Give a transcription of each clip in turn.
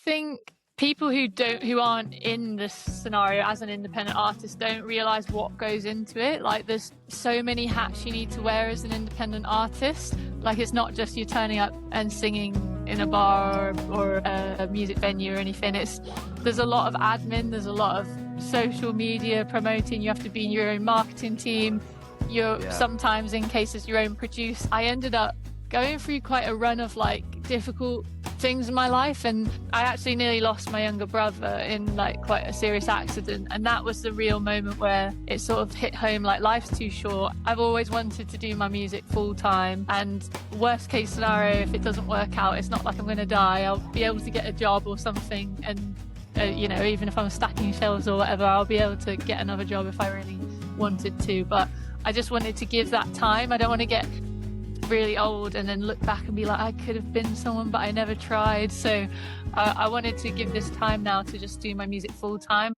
think people who aren't in this scenario as an independent artist don't realize what goes into it. Like, there's so many hats you need to wear as an independent artist. Like, it's not just you turning up and singing in a bar or a music venue or anything. There's a lot of admin, there's a lot of social media promoting. You have to be in your own marketing team. Sometimes, in cases, your own producer. I ended up going through quite a run of like difficult things in my life, and I actually nearly lost my younger brother in like quite a serious accident, and that was the real moment where it sort of hit home, like, life's too short. I've always wanted to do my music full time, and worst case scenario, if it doesn't work out, it's not like I'm going to die. I'll be able to get a job or something, and even if I'm stacking shelves or whatever, I'll be able to get another job if I really wanted to. But I just wanted to give that time. I don't want to get really old and then look back and be like, I could have been someone but I never tried. So I wanted to give this time now to just do my music full time.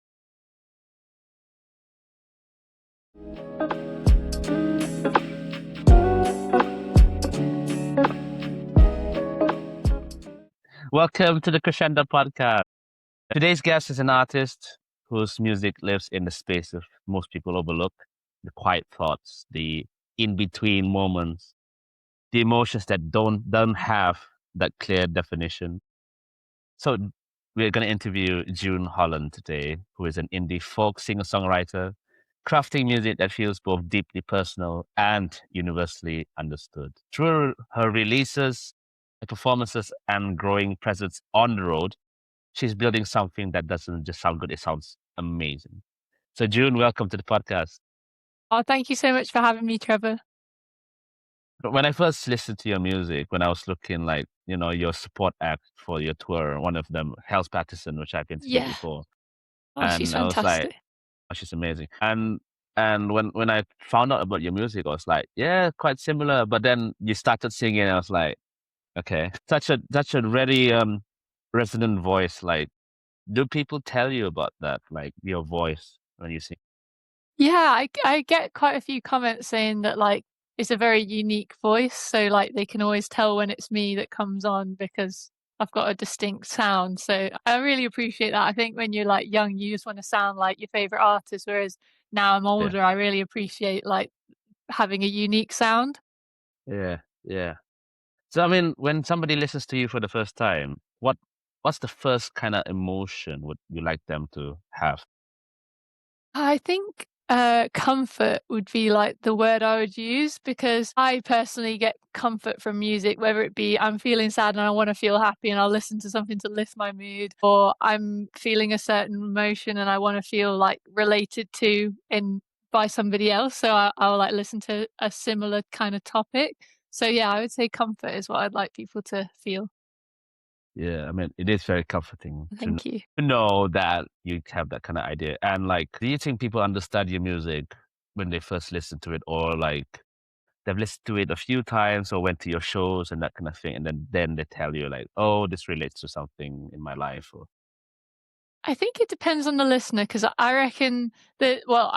Welcome to the Crescendo Podcast. Today's guest is an artist whose music lives in the space of most people overlook, the quiet thoughts, the in-between moments, the emotions that don't have that clear definition. So we're going to interview June Holland today, who is an indie folk singer-songwriter, crafting music that feels both deeply personal and universally understood. Through her releases, her performances, and growing presence on the road, she's building something that doesn't just sound good, it sounds amazing. So June, welcome to the podcast. Oh, thank you so much for having me, Trevor. But when I first listened to your music, when I was looking like, your support act for your tour, one of them, Hell's Patterson, which I've interviewed before. Oh, she's I was fantastic. like, oh, she's amazing. And when I found out about your music, I was like, yeah, quite similar. But then you started singing, and I was like, okay, such a very resonant voice. Like, do people tell you about that, like your voice when you sing? Yeah, I get quite a few comments saying that, like, it's a very unique voice, so like they can always tell when it's me that comes on because I've got a distinct sound. So I really appreciate that. I think when you're like young, you just want to sound like your favorite artist, whereas now I'm older, I really appreciate like having a unique sound. Yeah. So I mean, when somebody listens to you for the first time, what's the first kind of emotion would you like them to have? I think comfort would be like the word I would use, because I personally get comfort from music, whether it be I'm feeling sad and I want to feel happy and I'll listen to something to lift my mood, or I'm feeling a certain emotion and I want to feel like related to by somebody else. So I'll like listen to a similar kind of topic. So yeah, I would say comfort is what I'd like people to feel. Yeah, I mean, it is very comforting Thank you. to know that you have that kind of idea. And like, do you think people understand your music when they first listen to it, or like they've listened to it a few times or went to your shows and that kind of thing, and then they tell you like, oh, this relates to something in my life? Or I think it depends on the listener, because I reckon that, well,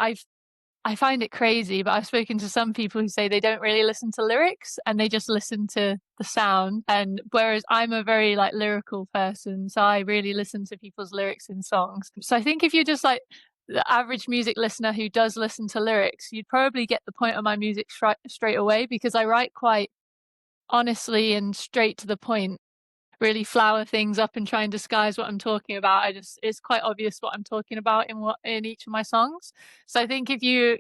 I find it crazy, but I've spoken to some people who say they don't really listen to lyrics and they just listen to the sound. And whereas I'm a very like lyrical person, so I really listen to people's lyrics in songs. So I think if you're just like the average music listener who does listen to lyrics, you'd probably get the point of my music straight away, because I write quite honestly and straight to the point, really flower things up and try and disguise what I'm talking about. It's quite obvious what I'm talking about in each of my songs. So I think if you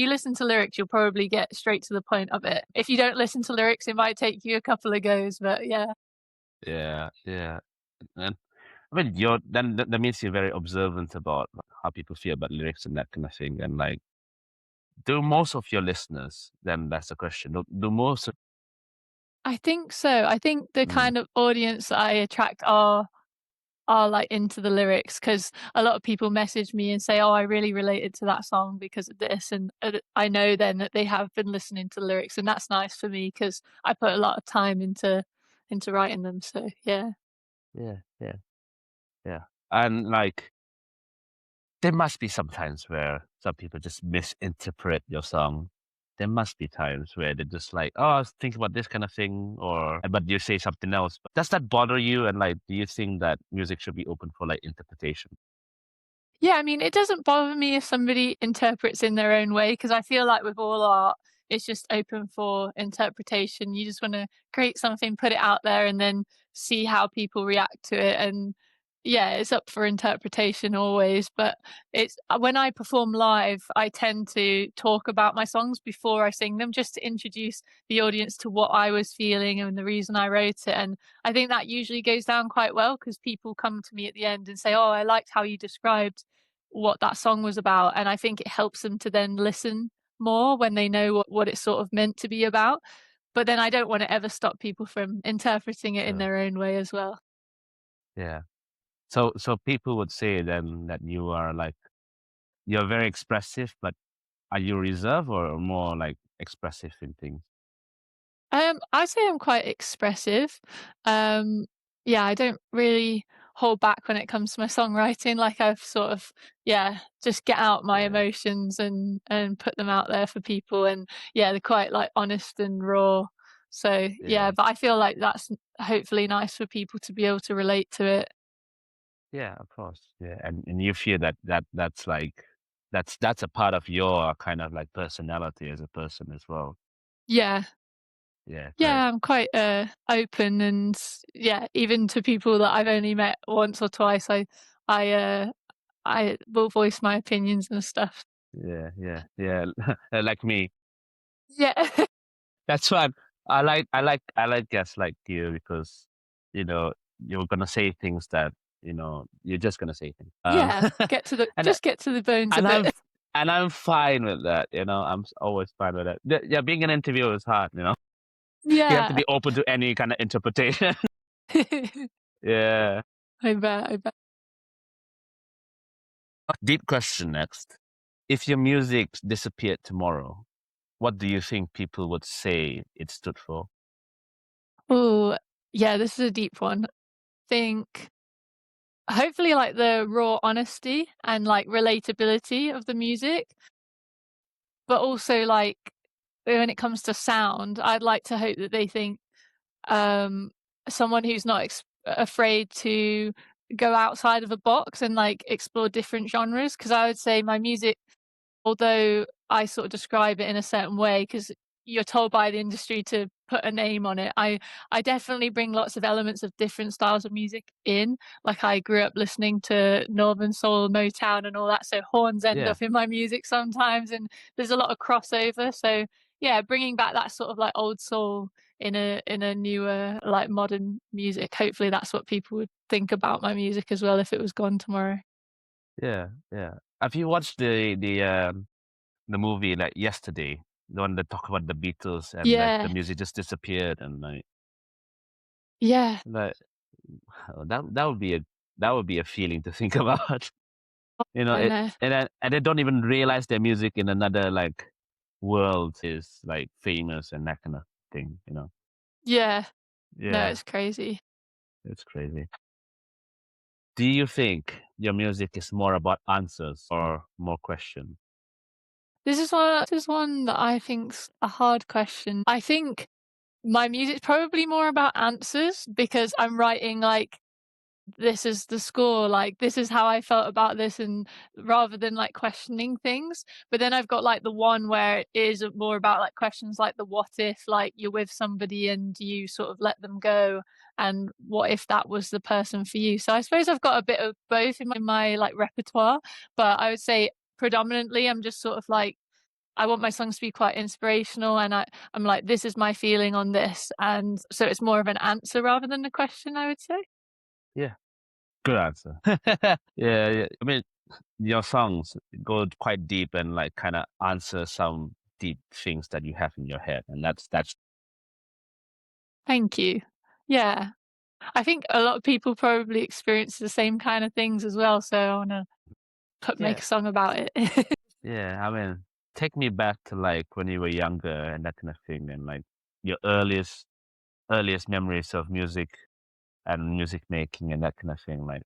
listen to lyrics, you'll probably get straight to the point of it. If you don't listen to lyrics, it might take you a couple of goes, but yeah. yeah. And I mean, that means you're very observant about how people feel about lyrics and that kind of thing. And like, do most of your listeners, then that's the question. Do most of I think so. I think the kind of audience that I attract are like into the lyrics, because a lot of people message me and say, oh, I really related to that song because of this, and I know then that they have been listening to the lyrics, and that's nice for me because I put a lot of time into writing them. So yeah. yeah. And like, there must be some times where some people just misinterpret your song. there must be times where they're just like, oh, I was thinking about this kind of thing, but you say something else. But does that bother you? And like, do you think that music should be open for like interpretation? Yeah, I mean, it doesn't bother me if somebody interprets in their own way because I feel like with all art, it's just open for interpretation. You just want to create something, put it out there, and then see how people react to it. And yeah, it's up for interpretation always. But it's when I perform live, I tend to talk about my songs before I sing them just to introduce the audience to what I was feeling and the reason I wrote it. And I think that usually goes down quite well because people come to me at the end and say, "Oh, I liked how you described what that song was about," and I think it helps them to then listen more when they know what it's sort of meant to be about. But then I don't want to ever stop people from interpreting it in Sure. their own way as well. Yeah. So people would say then that you are like, you're very expressive, but are you reserved or more like expressive in things? I'd say I'm quite expressive. Um, yeah, I don't really hold back when it comes to my songwriting. Like I've sort of, yeah, just get out my Yeah. emotions and put them out there for people. And yeah, they're quite like honest and raw. So yeah, Yeah. but I feel like that's hopefully nice for people to be able to relate to it. Yeah, of course. Yeah. And you feel that's like, that's a part of your kind of like personality as a person as well. Yeah. Yeah, great. Yeah, I'm quite open and yeah, even to people that I've only met once or twice, I uh I will voice my opinions and stuff. Yeah, yeah, yeah. Like me. Yeah. That's why I like guests like you because, you know, you're gonna say things that, you're just gonna say things. Yeah, get to the And I- just get to the bones and of I'm it. and I'm fine with that. Always fine with that. Yeah, being an interviewer is hard. You have to Yeah. be open to any kind of interpretation. Yeah. I bet. Deep question next. If your music disappeared tomorrow, what do you think people would say it stood for? Oh, yeah, this is a deep one. Think hopefully like the raw honesty and like relatability of the music, but also like when it comes to sound, I'd like to hope that they think um, someone who's not afraid to go outside of a box and like explore different genres. Because I would say my music, although I sort of describe it in a certain way, because you're told by the industry to put a name on it. I definitely bring lots of elements of different styles of music in. Like I grew up listening to Northern Soul, Motown, and all that, so horns end Yeah. up in my music sometimes, and there's a lot of crossover. So yeah, bringing back that sort of like old soul in a newer like modern music. Hopefully, that's what people would think about my music as well if it was gone tomorrow. Yeah, yeah. Have you watched the movie like yesterday? The one that talk about the Beatles and like the Yeah, music just disappeared and yeah, like that would be a feeling to think about. I It know. and they don't even realize their music in another like world is like famous and that kind of thing. Yeah. No, Yeah, it's crazy. it's crazy. Do you think your music is more about answers or more questions? This is one that I think's a hard question. I think my music's probably more about answers because I'm writing like this is the score, like this is how I felt about this, and rather than like questioning things. But then I've got like the one where it is more about like questions like the what if, like you're with somebody and you sort of let them go, and what if that was the person for you. So I suppose I've got a bit of both in my like repertoire, but I would say predominantly I'm just sort of like I want my songs to be quite inspirational, and I'm like this is my feeling on this, and so it's more of an answer rather than a question, I would say. Yeah, good answer. Yeah, yeah. I mean, your songs go quite deep and like kind of answer some deep things that you have in your head, and that's Thank you. Yeah. I think a lot of people probably experience the same kind of things as well, so I wanna make yeah, a song about it. yeah. I mean, take me back to like when you were younger and that kind of thing, and like your earliest memories of music and music making and that kind of thing. Like,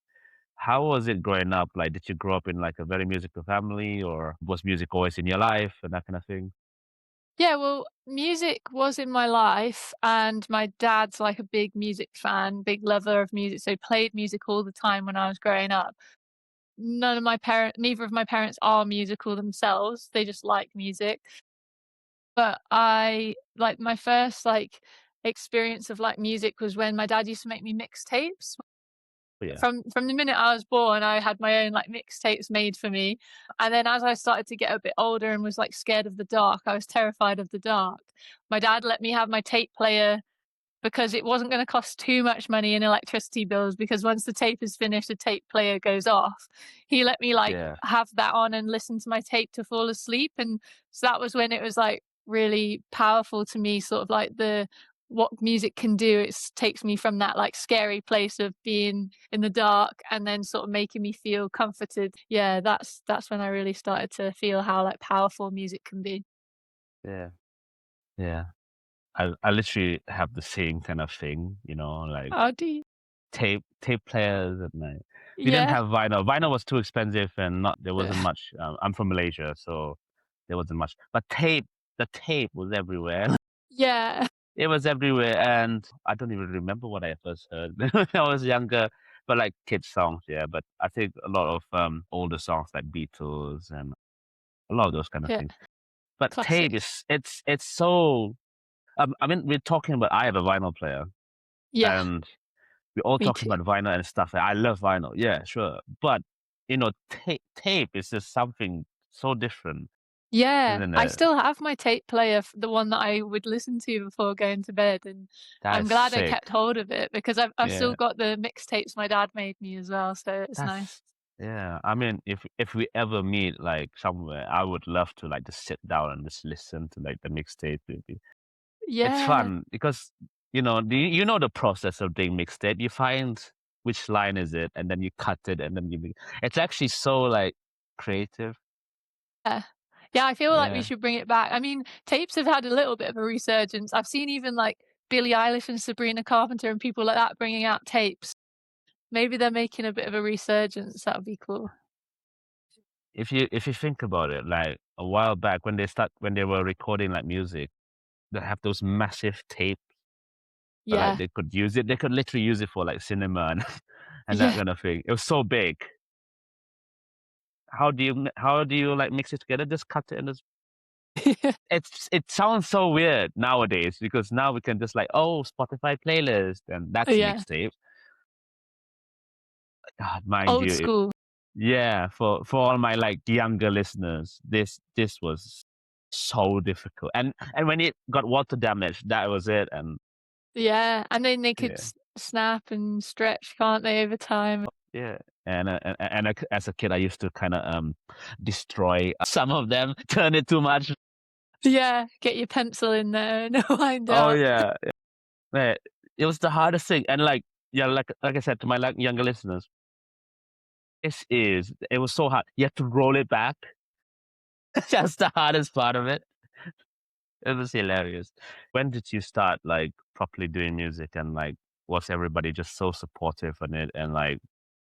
how was it growing up? Like, did you grow up in like a very musical family, or was music always in your life and that kind of thing? Yeah, well, music was in my life, and my dad's like a big music fan, big lover of music, so he played music all the time when I was growing up. Neither of my parents are musical themselves, they just like music. But I like my first like experience of like music was when my dad used to make me mixtapes. But yeah, From the minute I was born, I had my own, like, mixtapes made for me, and then as I started to get a bit older and was, like, scared of the dark, I was terrified of the dark, my dad let me have my tape player because it wasn't gonna cost too much money in electricity bills because once the tape is finished, the tape player goes off. He let me, like, yeah, have that on and listen to my tape to fall asleep, and so that was when it was, like, really powerful to me, sort of like the what music can do. It takes me from that, like, scary place of being in the dark and then sort of making me feel comforted. Yeah, that's when I really started to feel how, like, powerful music can be. yeah, yeah. I literally have the same kind of thing, like Oh, do you? tape players, and like we didn't Yeah, have vinyl. Vinyl was too expensive, and not there wasn't yeah, much. I'm from Malaysia, so there wasn't much. But the tape was everywhere. yeah, It was everywhere, and I don't even remember what I first heard when I was younger. But like kids songs, yeah. But I think a lot of older songs like Beatles and a lot of those kind of yeah, things. But tape classic. is it's so. I mean, we're talking about. I have a vinyl player, Yeah, and we're all me talking too. about vinyl and stuff. I love vinyl, yeah, sure. But tape is just something so different, Yeah, isn't I it? still have my tape player, the one that I would listen to before going to bed, and That I'm is glad I sick. kept hold of it because I've still Yeah, got the mixtapes my dad made me as well, so it's nice. that's yeah. I mean, if we ever meet like somewhere, I would love to like just sit down and just listen to like the mixtape with you. It's Yeah, fun because you know the process of doing mixtape. You find which line is it, and then you cut it, and then it's actually so like creative. yeah. Yeah, I feel like we Yeah. should bring it back. I mean, tapes have had a little bit of a resurgence. I've seen even, like, Billie Eilish and Sabrina Carpenter and people like that bringing out tapes. Maybe they're making a bit of a resurgence, that would be cool. If you think about it, like a while back when they were recording like music, they have those massive tapes, but like Yeah, they could literally use it for like cinema and and that yeah. kind of thing. It was so big. How do you like mix it together? Just cut it and just it sounds so weird nowadays because now we can just like, oh, Spotify playlist, and that's a Yeah, mixtape. God, mind old you, school. yeah, for all my like younger listeners, this was so difficult. And when it got water damage, that was it. And Yeah, and then they could yeah, snap and stretch, can't they, over time? yeah. As a kid, I used to kind of destroy some of them, turn it too much. Yeah, get your pencil in there and wind Oh up. yeah, man, it was the hardest thing. And like yeah, like I said to my like younger listeners, it was so hard. You have to roll it back. That's the hardest part of it. It was hilarious. When did you start like properly doing music, and like was everybody just so supportive on it, and like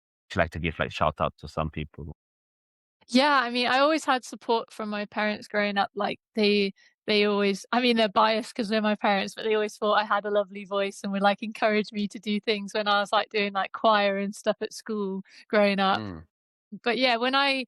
would you like to give like shout out to some people? Yeah, I mean, I always had support from my parents growing up, like, they always I mean, they're biased because 'cause they're my parents, but they always thought I had a lovely voice and would, like, encourage me to do things when I was, like, doing, like, choir and stuff at school growing up. Mm, But yeah, when I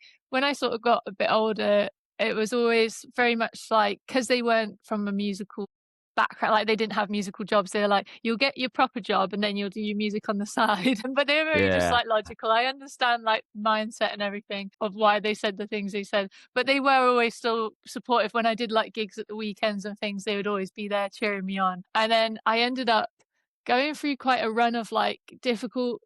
sort of got a bit older, it was always very much like because they weren't from a musical background, like they didn't have musical jobs. They were like, "You'll get your proper job, and then you'll do your music on the side." But they were very just yeah, like logical. I understand like mindset and everything of why they said the things they said, but they were always still supportive. When I did like gigs at the weekends and things, they would always be there cheering me on. And then I ended up going through quite a run of like difficult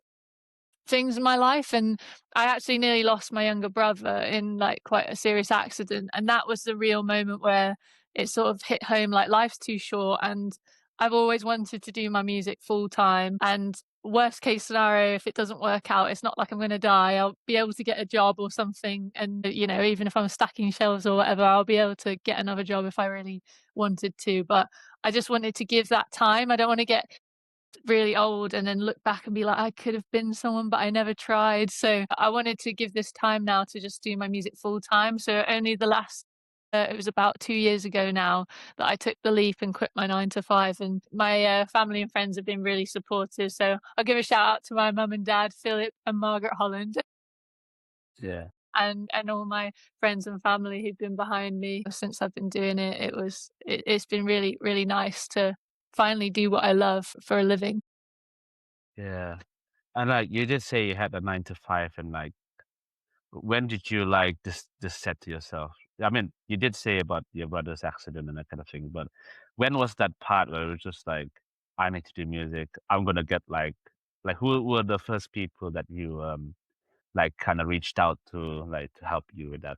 things in my life, and I actually nearly lost my younger brother in like quite a serious accident, and that was the real moment where it sort of hit home like life's too short, and I've always wanted to do my music full time, and worst case scenario, if it doesn't work out, it's not like I'm going to die. I'll be able to get a job or something, and even if I'm stacking shelves or whatever, I'll be able to get another job if I really wanted to. But I just wanted to give that time. I don't want to get really old and then look back and be like, I could have been someone, but I never tried. So I wanted to give this time now to just do my music full time. So only the last It was about 2 years ago now that I took the leap and quit my 9 to 5, and my, family and friends have been really supportive, so I'll give a shout out to my mum and dad, Philip and Margaret Holland, Yeah. and all my friends and family who've been behind me since I've been doing it. It's been really, really nice to finally do what I love for a living. Yeah. And like you did say you had a 9 to 5 and like when did you like this set to yourself? I mean, you did say about your brother's accident and that kind of thing, but when was that part where it was just like, I need to do music. I'm gonna get like who were the first people that you like kind of reached out to like to help you with that?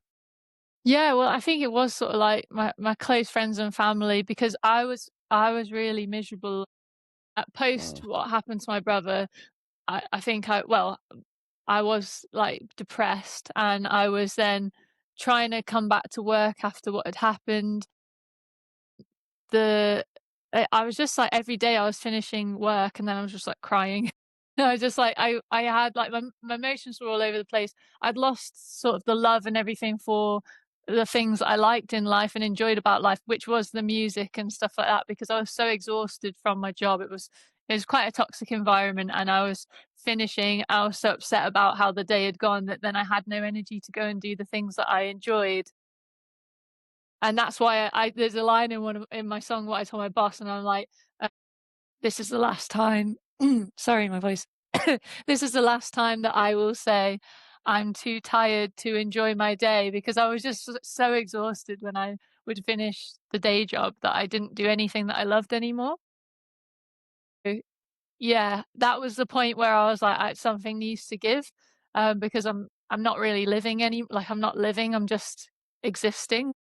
Yeah, well, I think it was sort of like my close friends and family because I was really miserable at post Mm. what happened to my brother. I think I was, like, depressed, and I was then trying to come back to work after what had happened. The I was just, like, every day I was finishing work, and then I was just, like, crying. I was just, like I had, like, my emotions were all over the place. I'd lost sort of the love and everything for the things I liked in life and enjoyed about life, which was the music and stuff like that, because I was so exhausted from my job. It was quite a toxic environment, and I was finishing. I was so upset about how the day had gone that then I had no energy to go and do the things that I enjoyed. And that's why I there's a line in my song, What I Told My Boss, and I'm like, "This is the last time" sorry, my voice. "This is the last time that I will say I'm too tired to enjoy my day," because I was just so exhausted when I would finish the day job that I didn't do anything that I loved anymore. Yeah, that was the point where I was like, something needs to give, because I'm not really living I'm not living, I'm just existing.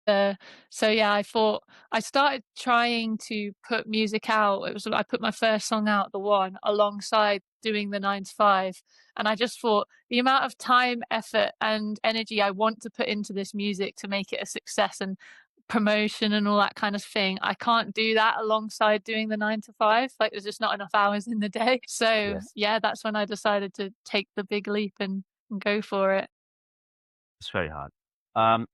Uh, so yeah, I thought I started trying to put music out. I put my first song out, The One, alongside doing the 9 to 5, and I just thought the amount of time, effort, and energy I want to put into this music to make it a success and promotion and all that kind of thing, I can't do that alongside doing the 9 to 5, like, there's just not enough hours in the day. So, Yes, yeah, that's when I decided to take the big leap and go for it. it's very hard.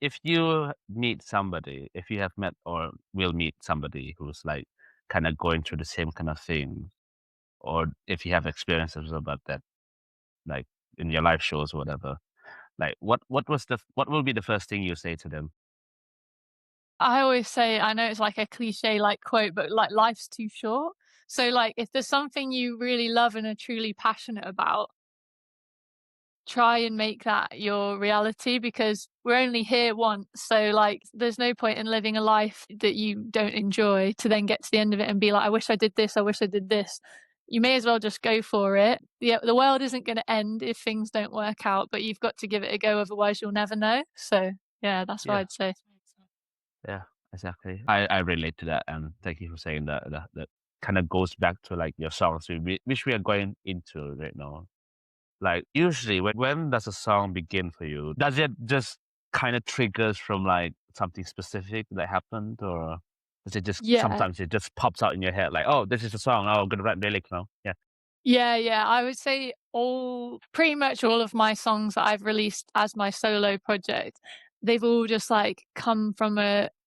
If you meet somebody, if you have met or will meet somebody who's like kind of going through the same kind of thing, or if you have experiences about that, like in your live shows or whatever, like what will be the first thing you say to them? I always say, I know it's like a cliche like quote, but like life's too short. So like if there's something you really love and are truly passionate about, try and make that your reality because we're only here once. So like there's no point in living a life that you don't enjoy to then get to the end of it and be like, I wish I did this, I wish I did this. You may as well just go for it. The world isn't going to end if things don't work out, but you've got to give it a go, otherwise you'll never know. So yeah, that's what Yeah, I'd say. yeah, exactly. I relate to that, and thank you for saying that. That kind of goes back to like your songs, which we are going into right now. Like usually, when does a song begin for you? Does it just kind of triggers from like something specific that happened, or does it just Yeah. sometimes it just pops out in your head like, oh, this is a song. Oh, I'm gonna write lyrics now. Yeah. Yeah, yeah. I would say pretty much all of my songs that I've released as my solo project, they've all just like come from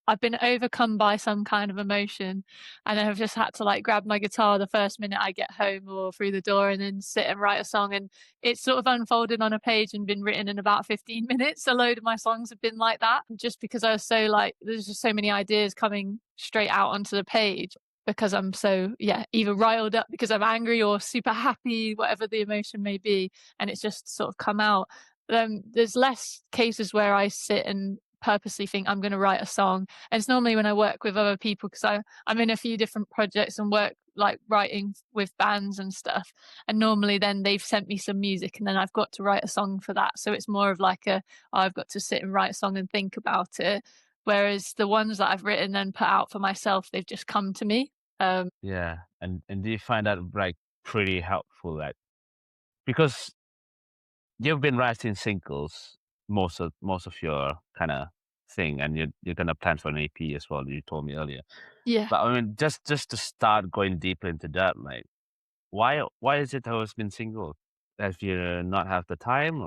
I've been overcome by some kind of emotion, and then I've just had to like grab my guitar the first minute I get home or through the door and then sit and write a song, and it's sort of unfolded on a page and been written in about 15 minutes. A load of my songs have been like that just because I was so like there's just so many ideas coming straight out onto the page because I'm so, yeah, either riled up because I'm angry or super happy, whatever the emotion may be, and it's just sort of come out. There's less cases where I sit and purposely think I'm going to write a song, and it's normally when I work with other people because I'm in a few different projects and work like writing with bands and stuff, and normally then they've sent me some music and then I've got to write a song for that. So it's more of like I've got to sit and write a song and think about it. Whereas the ones that I've written and put out for myself, they've just come to me. Yeah, and do you find that like pretty helpful? Like because you've been writing singles most of your kind of thing, and you're gonna plan for an EP as well. You told me earlier, Yeah. but I mean, just to start going deeper into that, like why is it always been single? Have you not have the time?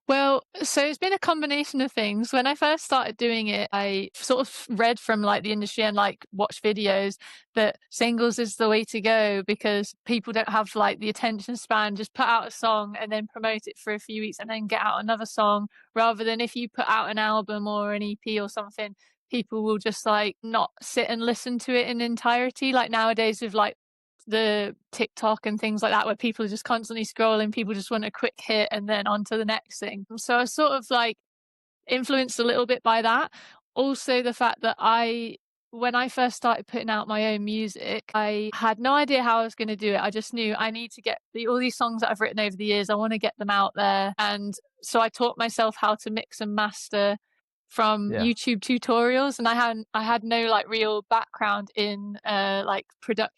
Well, so it's been a combination of things. When I first started doing it, I sort of read from like the industry and like watched videos that singles is the way to go because people don't have like the attention span. Just put out a song and then promote it for a few weeks and then get out another song rather than if you put out an album or an EP or something, people will just like not sit and listen to it in entirety. Like nowadays with like the TikTok and things like that where people are just constantly scrolling, people just want a quick hit and then on to the next thing. So I was sort of like influenced a little bit by that. Also the fact that when I first started putting out my own music, I had no idea how I was going to do it. I just knew I need to get all these songs that I've written over the years, I want to get them out there. And so I taught myself how to mix and master from Yeah. YouTube tutorials, and I had no like real background in like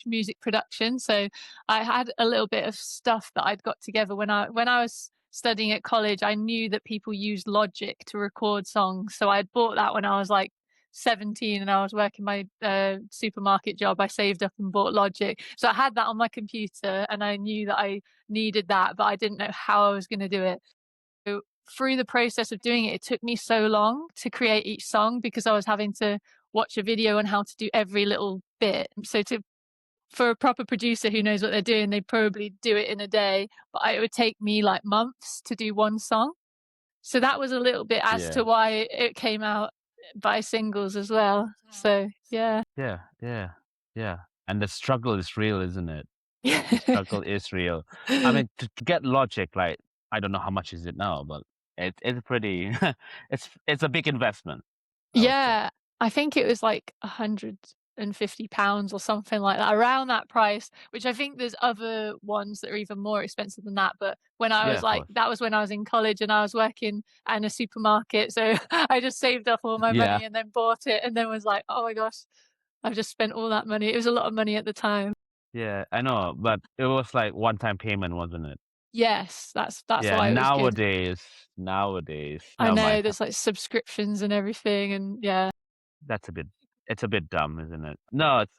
music production, so I had a little bit of stuff that I'd got together when I was studying at college. I knew that people used Logic to record songs, so I had bought that when I was like 17 and I was working my supermarket job. I saved up and bought Logic, so I had that on my computer and I knew that I needed that, but I didn't know how I was going to do it. So through the process of doing it, it took me so long to create each song because I was having to watch a video on how to do every little bit. So for a proper producer who knows what they're doing, they probably do it in a day, but it would take me like months to do one song. So that was a little bit as to why it came out by singles as well. So yeah. Yeah. And the struggle is real, isn't it? The struggle is real. I mean, to get Logic, like, I don't know how much is it now, but it's pretty, it's a big investment. Yeah, I think it was like £150 or something like that, around that price, which I think there's other ones that are even more expensive than that. But when I was like, that was when I was in college and I was working in a supermarket. So I just saved up all my money and then bought it and then was like, oh my gosh, I've just spent all that money. It was a lot of money at the time. Yeah, I know, but it was like one-time payment, wasn't it? Yes, that's Yeah, why it was good. nowadays, I never know mind. there's like subscriptions and everything, and yeah. It's a bit dumb, isn't it? No, it's,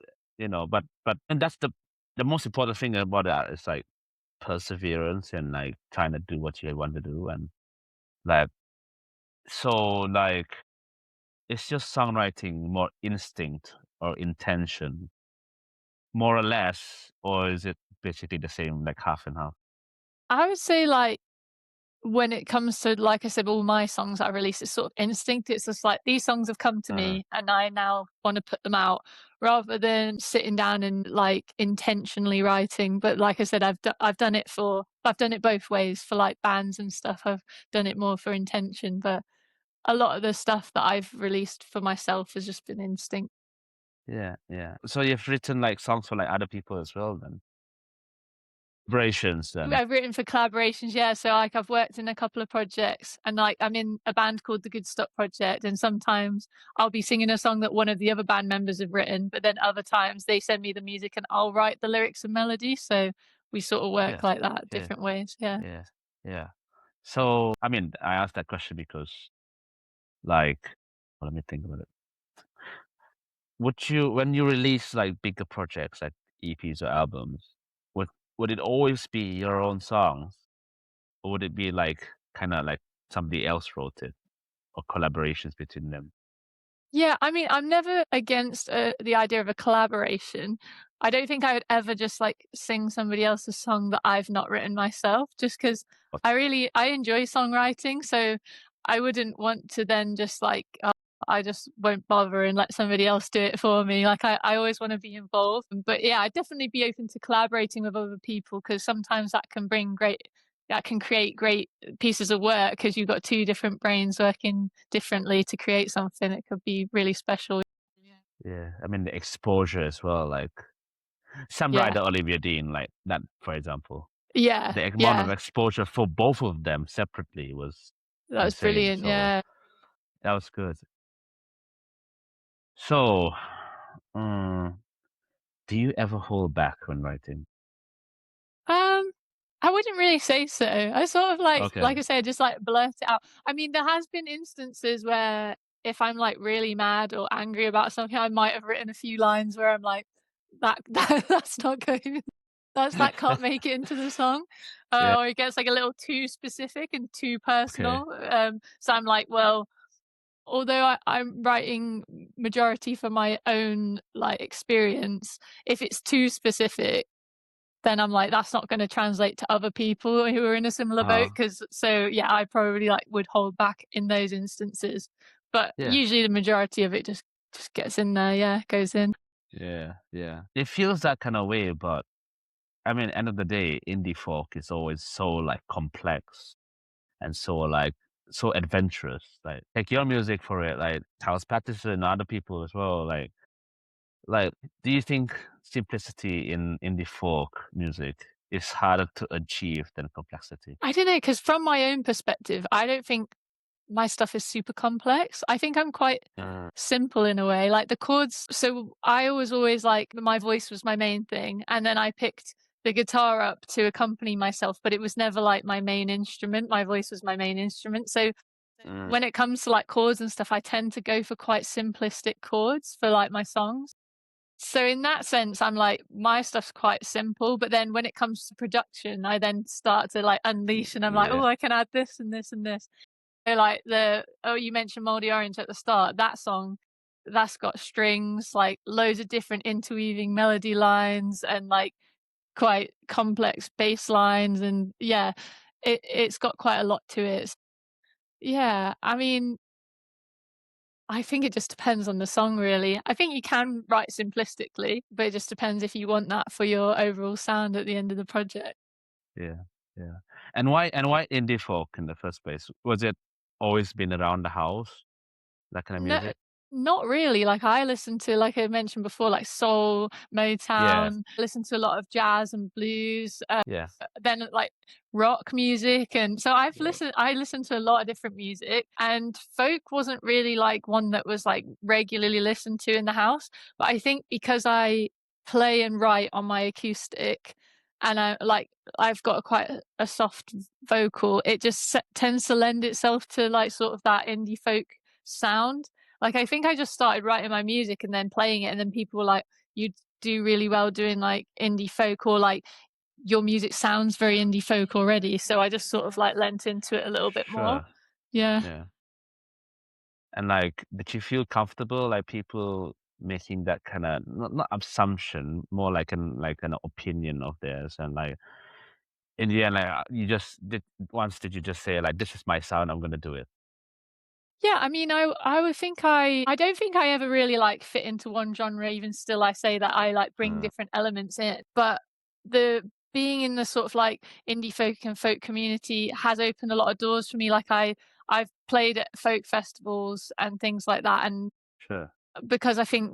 but and that's the most important thing about that is like perseverance and like trying to do what you want to do and like, so like, it's just songwriting more instinct or intention, more or less, or is it basically the same, like half and half? I would say like when it comes to, like I said, all my songs that I release, it's sort of instinct. It's just like these songs have come to me and I now want to put them out rather than sitting down and like intentionally writing. But like I said, I've done it both ways for like bands and stuff. I've done it more for intention, but a lot of the stuff that I've released for myself has just been instinct. Yeah. So you've written like songs for like other people as well then? Collaborations then? I've written for collaborations, yeah. So like I've worked in a couple of projects and like I'm in a band called the Good Stop Project, and sometimes I'll be singing a song that one of the other band members have written, but then other times they send me the music and I'll write the lyrics and melody. So we sort of work Yes. like that, Yeah. different ways. Yeah. Yeah. So, I mean, I asked that question because like, let me think about it. When you release like bigger projects like EPs or albums, would would it always be your own songs, or would it be like kind of like somebody else wrote it or collaborations between them? Yeah, I mean, I'm never against the idea of a collaboration. I don't think I would ever just like sing somebody else's song that I've not written myself, just because But I enjoy songwriting, so I wouldn't want to then just like I just won't bother and let somebody else do it for me. Like I always want to be involved. But yeah, I'd definitely be open to collaborating with other people because sometimes that can create great pieces of work because you've got two different brains working differently to create something. It could be really special. yeah, I mean the exposure as well. Like some Yeah. writer Olivia Dean, like that, for example. Yeah. The amount of Yeah. exposure for both of them separately was That was insane. brilliant. So Yeah. that was good. So, um, do you ever hold back when writing? Um, I wouldn't really say so. I sort of Okay. like I said, just like blurt it out. I mean, there has been instances where if I'm like really mad or angry about something, I might have written a few lines where I'm like, that's not going. that can't make it into the song, Yeah. or it gets like a little too specific and too Okay. personal. So I'm like, well, although I'm writing majority for my own like experience, if it's too specific, then I'm like, that's not going to translate to other people who are in a similar boat. Uh-huh. Because so yeah, I probably like would hold back in those instances, but Yeah. usually the majority of it just gets in there. Yeah, goes in. Yeah. Yeah. It feels that kind of way, but I mean, end of the day, indie folk is always so like complex and so like so adventurous. Like take your music for it, like House Patterson and other people as well. Like, do you think simplicity in indie folk music is harder to achieve than complexity? I don't know, because from my own perspective, I don't think my stuff is super complex. I think I'm quite simple in a way. Like the chords, so I was always like my voice was my main thing, and then I picked the guitar up to accompany myself, but it was never like my main instrument. My voice was my main instrument. So when it comes to like chords and stuff, I tend to go for quite simplistic chords for like my songs. So in that sense, I'm like, my stuff's quite simple, but then when it comes to production, I then start to like unleash and I'm like, Yeah. oh, I can add this and this and this. So like you mentioned Moldy Orange at the start, that song, that's got strings, like loads of different interweaving melody lines and like quite complex bass lines. And yeah, it's got quite a lot to it. Yeah, I mean, I think it just depends on the song, really. I think you can write simplistically, but it just depends if you want that for your overall sound at the end of the project. Yeah. Yeah. And why indie folk in the first place? Was it always been around the house, that kind of No, music? not really. Like I listen to, like I mentioned before, like soul, Yeah. Motown. Listen to a lot of jazz and blues. Yeah. Then like rock music, and so I listened to a lot of different music, and folk wasn't really like one that was like regularly listened to in the house. But I think because I play and write on my acoustic, and I've got quite a soft vocal, it just tends to lend itself to like sort of that indie folk sound. Like I think I just started writing my music and then playing it, and then people were like, you do really well doing like indie folk, or like your music sounds very indie folk already. So I just sort of like lent into it a little bit more. Sure. Yeah. Yeah. And like, did you feel comfortable, like people making that kind of not assumption, more like an opinion of theirs, and like in the end, like you just did you just say like, this is my sound, I'm gonna do it? Yeah, I mean, I would think I don't think I ever really like fit into one genre. Even still, I say that I like bring Uh, different elements in. But the being in the sort of like indie folk and folk community has opened a lot of doors for me. Like I've played at folk festivals and things like that, and sure. because I think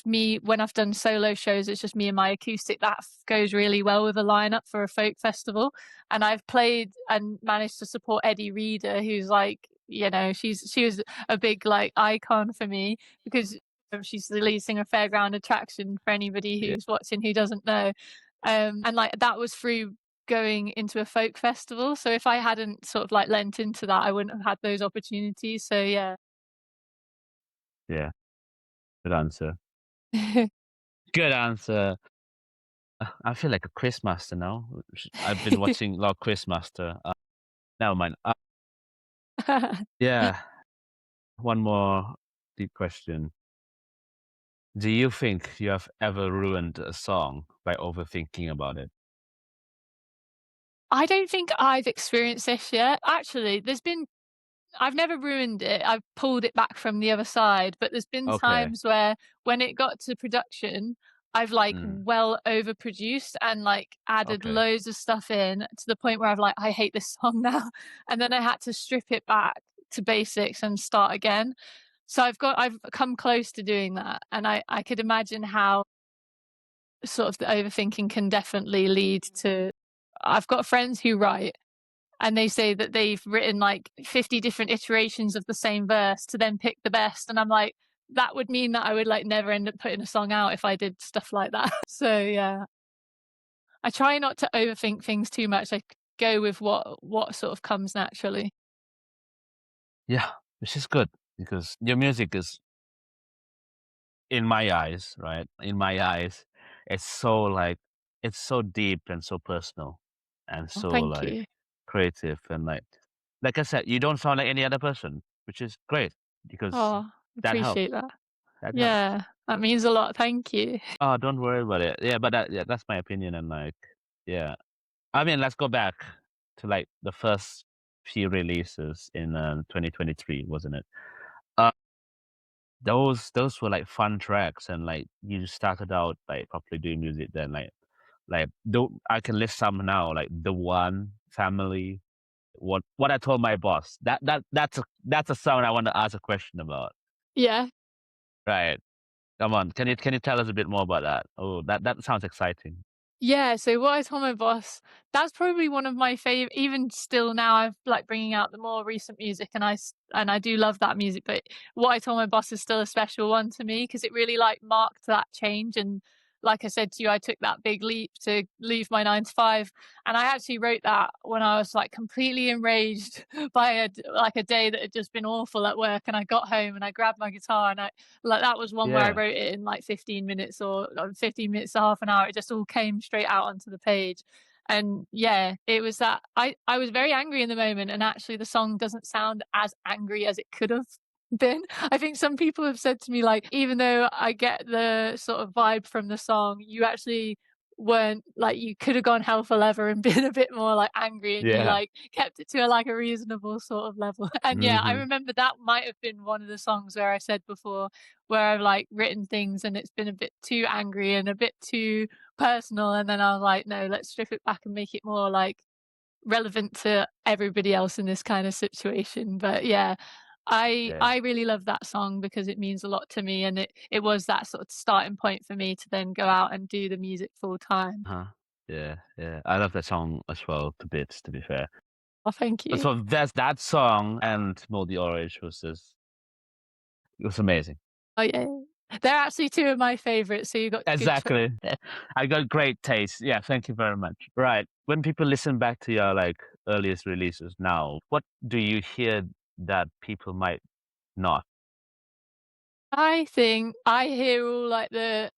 me when I've done solo shows, it's just me and my acoustic. That goes really well with a lineup for a folk festival. And I've played and managed to support Eddie Reader, who's like, she was a big like icon for me because she's the lead singer of Fairground Attraction for anybody Yeah. who's watching who doesn't know. And like that was through going into a folk festival. So if I hadn't sort of like lent into that, I wouldn't have had those opportunities. So yeah. Yeah. Good answer. Good answer. I feel like a quiz master now. I've been watching a lot of quiz master. Never mind. Yeah. One more deep question. Do you think you have ever ruined a song by overthinking about it? I don't think I've experienced this yet. Actually, I've never ruined it. I've pulled it back from the other side, but there's been Okay. times where when it got to production, I've like Mm, well overproduced and like added okay. loads of stuff in to the point where I've like, I hate this song now. And then I had to strip it back to basics and start again. So I've come close to doing that. And I could imagine how sort of the overthinking can definitely lead to. I've got friends who write and they say that they've written like 50 different iterations of the same verse to then pick the best. And I'm like, that would mean that I would like never end up putting a song out if I did stuff like that. So yeah, I try not to overthink things too much. I go with what sort of comes naturally. Yeah, which is good because your music is, in my eyes, right? In my eyes, it's so like it's so deep and so personal and Oh, so thank like you. creative and like I said, you don't sound like any other person, which is great because Oh, that appreciate helps. that. That helps. Yeah, that means a lot. Thank you. Oh, don't worry about it. Yeah, but that's my opinion and like yeah. I mean, let's go back to like the first few releases in 2023, wasn't it? Uh, those were like fun tracks, and like you started out like properly doing music. Then like I can list some now, like the one family. What I told my boss. That's a song I want to ask a question about. Yeah. Right. Come on. Can you tell us a bit more about that? Oh, that sounds exciting. Yeah, so what I told my boss, that's probably one of my favorite. Even still now, I've like bringing out the more recent music, and and I do love that music. But what I told my boss is still a special one to me because it really like marked that change. And like I said to you, I took that big leap to leave my 9 to 5, and I actually wrote that when I was like completely enraged by like a day that had just been awful at work. And I got home and I grabbed my guitar and I like that was one where I Yeah. wrote it in like 15 minutes or 15 minutes to half an hour. It just all came straight out onto the page. And yeah, it was that I was very angry in the moment, and actually the song doesn't sound as angry as it could have been. I think some people have said to me like, even though I get the sort of vibe from the song, you actually weren't like you could have gone hell for leather and been a bit more like angry, and you Yeah. like kept it to like a reasonable sort of level. And yeah, I Hmm. remember that might have been one of the songs where I said before where I've like written things and it's been a bit too angry and a bit too personal, and then I was like, no, let's strip it back and make it more like relevant to everybody else in this kind of situation. But yeah, Yeah. I really love that song because it means a lot to me, and it was that sort of starting point for me to then go out and do the music full time. Huh. Yeah. Yeah. I love that song as well to bits. To be fair. Oh, thank you. So that's that song and Moldy Orange it was amazing. Oh yeah, they're actually two of my favorites. So you got good. Exactly. I got great taste. Yeah, thank you very much. Right. When people listen back to your like earliest releases now, what do you hear that people might not? I think I hear all like the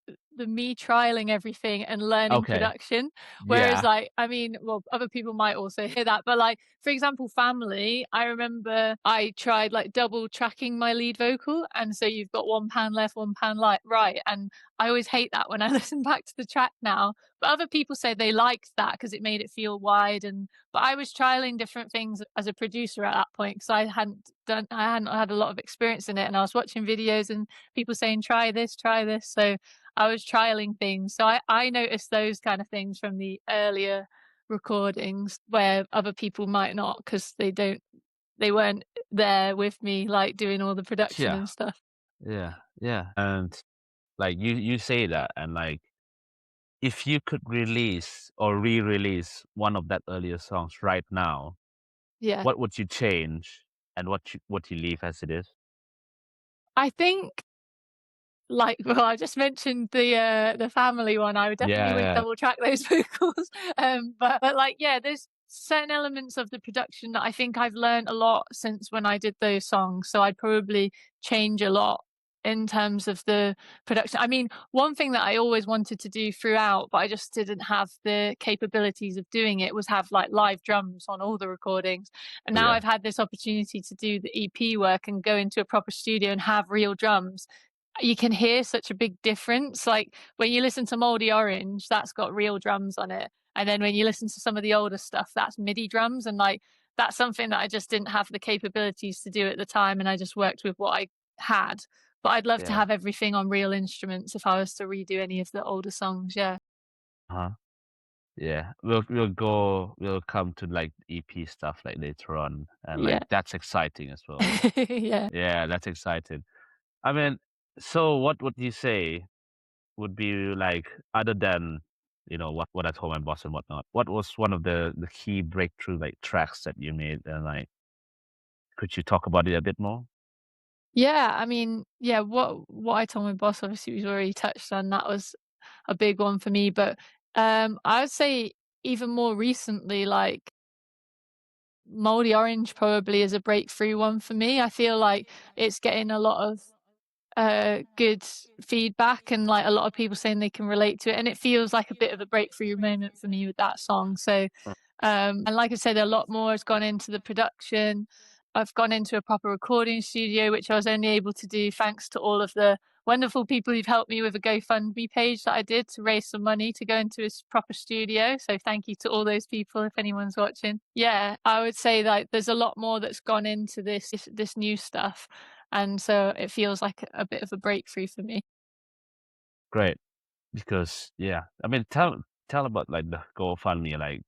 me trialing everything and learning Okay. production. Whereas Yeah. like I mean, well, other people might also hear that, but like for example, Family, I remember I tried like double tracking my lead vocal, and so you've got one pan left, one pan right, and I always hate that when I listen back to the track now. But other people say they liked that because it made it feel wide, and but I was trialing different things as a producer at that point because I hadn't had a lot of experience in it, and I was watching videos and people saying try this, try this. So I was trialing things. So I noticed those kind of things from the earlier recordings where other people might not because they weren't there with me like doing all the production Yeah. and stuff. Yeah. Yeah. And like you say that and like if you could release or re-release one of that earlier songs right now, Yeah. what would you change and what you leave as it is? I think like, well, I just mentioned the family one. I would definitely Yeah, would yeah. double track those vocals. But like, yeah, there's certain elements of the production that I think I've learned a lot since when I did those songs. So I'd probably change a lot in terms of the production. I mean, one thing that I always wanted to do throughout, but I just didn't have the capabilities of doing it, was have like live drums on all the recordings. And now Yeah. I've had this opportunity to do the EP work and go into a proper studio and have real drums. You can hear such a big difference. Like when you listen to Moldy Orange, that's got real drums on it. And then when you listen to some of the older stuff, that's MIDI drums. And like that's something that I just didn't have the capabilities to do at the time. And I just worked with what I had. But I'd love to Yeah. have everything on real instruments if I was to redo any of the older songs. Yeah. Uh-huh. Yeah. We'll come to like EP stuff like later on and Yeah. like that's exciting as well. Yeah. Yeah, that's exciting. I mean, so what would you say would be like other than what I told my boss and whatnot? What was one of the key breakthrough like tracks that you made and like could you talk about it a bit more? Yeah. I mean, yeah, what I told my boss obviously was already touched on. That was a big one for me. But I would say even more recently, like Moldy Orange probably is a breakthrough one for me. I feel like it's getting a lot of good feedback and like a lot of people saying they can relate to it, and it feels like a bit of a breakthrough moment for me with that song. So and like I said, a lot more has gone into the production. I've gone into a proper recording studio, which I was only able to do thanks to all of the wonderful people who've helped me with a GoFundMe page that I did to raise some money to go into a proper studio. So thank you to all those people if anyone's watching. Yeah, I would say like there's a lot more that's gone into this new stuff, and so it feels like a bit of a breakthrough for me. Great. Because I mean, tell about like the GoFundMe, like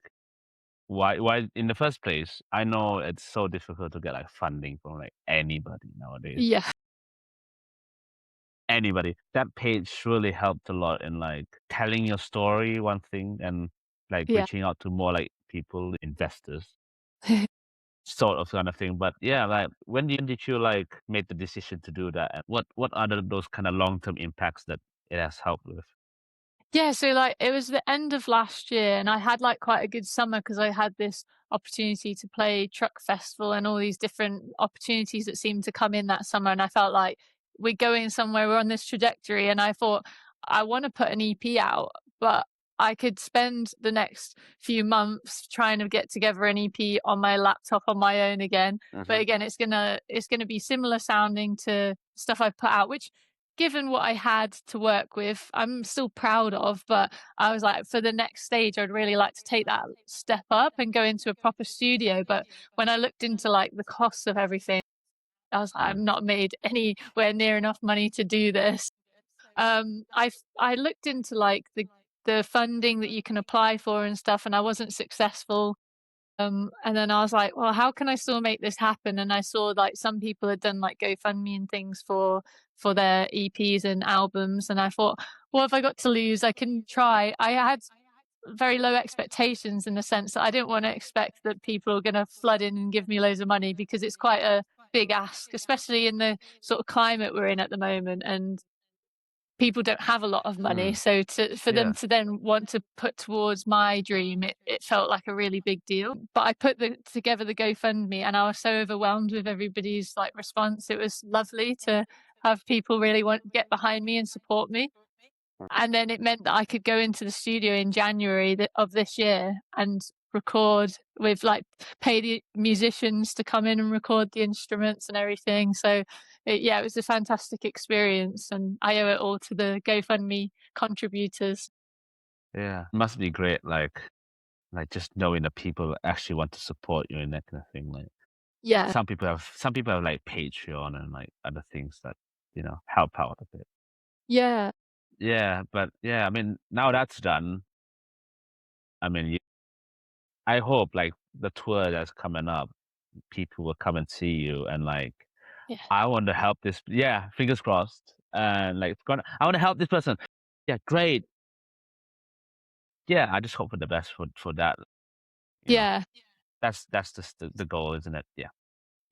why in the first place? I know it's so difficult to get like funding from like anybody nowadays. Yeah, Anybody. That page really helped a lot in like telling your story, one thing, and like yeah. reaching out to more like people, investors, sort of kind of thing. But yeah, like when did you like make the decision to do that? And what are those kind of long-term impacts that it has helped with? Yeah, so like it was the end of last year, and I had like quite a good summer because I had this opportunity to play Truck Festival and all these different opportunities that seemed to come in that summer. And I felt like we're going somewhere, we're on this trajectory. And I thought, I want to put an EP out, but I could spend the next few months trying to get together an EP on my laptop on my own again. But again, it's gonna be similar sounding to stuff I've put out, which given what I had to work with, I'm still proud of, but I was like, for the next stage, I'd really like to take that step up and go into a proper studio. But when I looked into like the costs of everything, I was like, I've not made anywhere near enough money to do this. I looked into like the funding that you can apply for and stuff, and I wasn't successful. And then I was like, well, how can I still make this happen? And I saw like some people had done like GoFundMe and things for their EPs and albums, and I thought, what have I got to lose? I can try. I had very low expectations in the sense that I didn't want to expect that people are going to flood in and give me loads of money because it's quite a big ask, especially in the sort of climate we're in at the moment. And people don't have a lot of money. So for them to then want to put towards my dream, it felt like a really big deal. But I put together the GoFundMe, and I was so overwhelmed with everybody's like response. It was lovely to have people really get behind me and support me. And then it meant that I could go into the studio in January of this year and record with like pay the musicians to come in and record the instruments and everything. So it was a fantastic experience, and I owe it all to the GoFundMe contributors. Yeah, must be great. Like just knowing that people actually want to support you and that kind of thing. Like Yeah, some people have like Patreon and like other things that help out a bit. yeah, Yeah, but yeah, I mean now that's done. I mean, I hope like the tour that's coming up, people will come and see you and like yeah. I want to help this. Yeah, fingers crossed. And like I want to help this person. Yeah, great. Yeah, I just hope for the best for that. You know, Yeah. that's just the goal, isn't it? Yeah.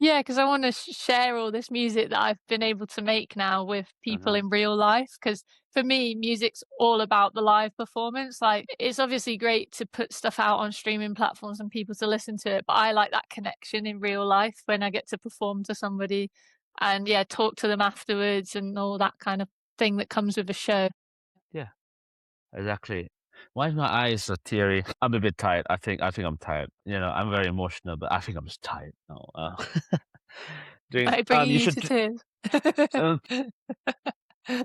Yeah, because I want to share all this music that I've been able to make now with people in real life. Because for me, music's all about the live performance. Like, it's obviously great to put stuff out on streaming platforms and people to listen to it, but I like that connection in real life when I get to perform to somebody and yeah, talk to them afterwards and all that kind of thing that comes with a show. Yeah, exactly. Why is my eyes so teary? I'm a bit tired. I think I'm tired. I'm very emotional, but I think I'm just tired now. Like bringing You you should to tears. um,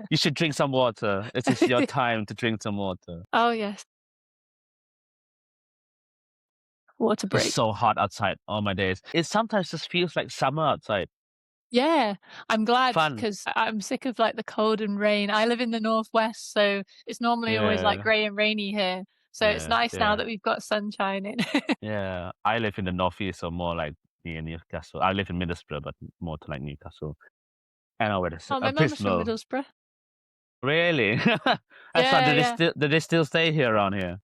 you should drink some water. It is your time to drink some water. Oh, yes. Water It's break. so hot outside. All my days. It sometimes just feels like summer outside. Yeah, I'm glad Fun. because I'm sick of like the cold and rain. I live in the northwest, so it's normally always like Yeah, grey and rainy here. So it's yeah, nice now yeah, that we've got sunshine in. yeah. I live in the northeast, so more like near Newcastle. I live in Middlesbrough, but more to like Newcastle. I know where it is. Oh, my mum was from Pismo. Middlesbrough. Really? I thought Yeah, that yeah. do they still stay here around here?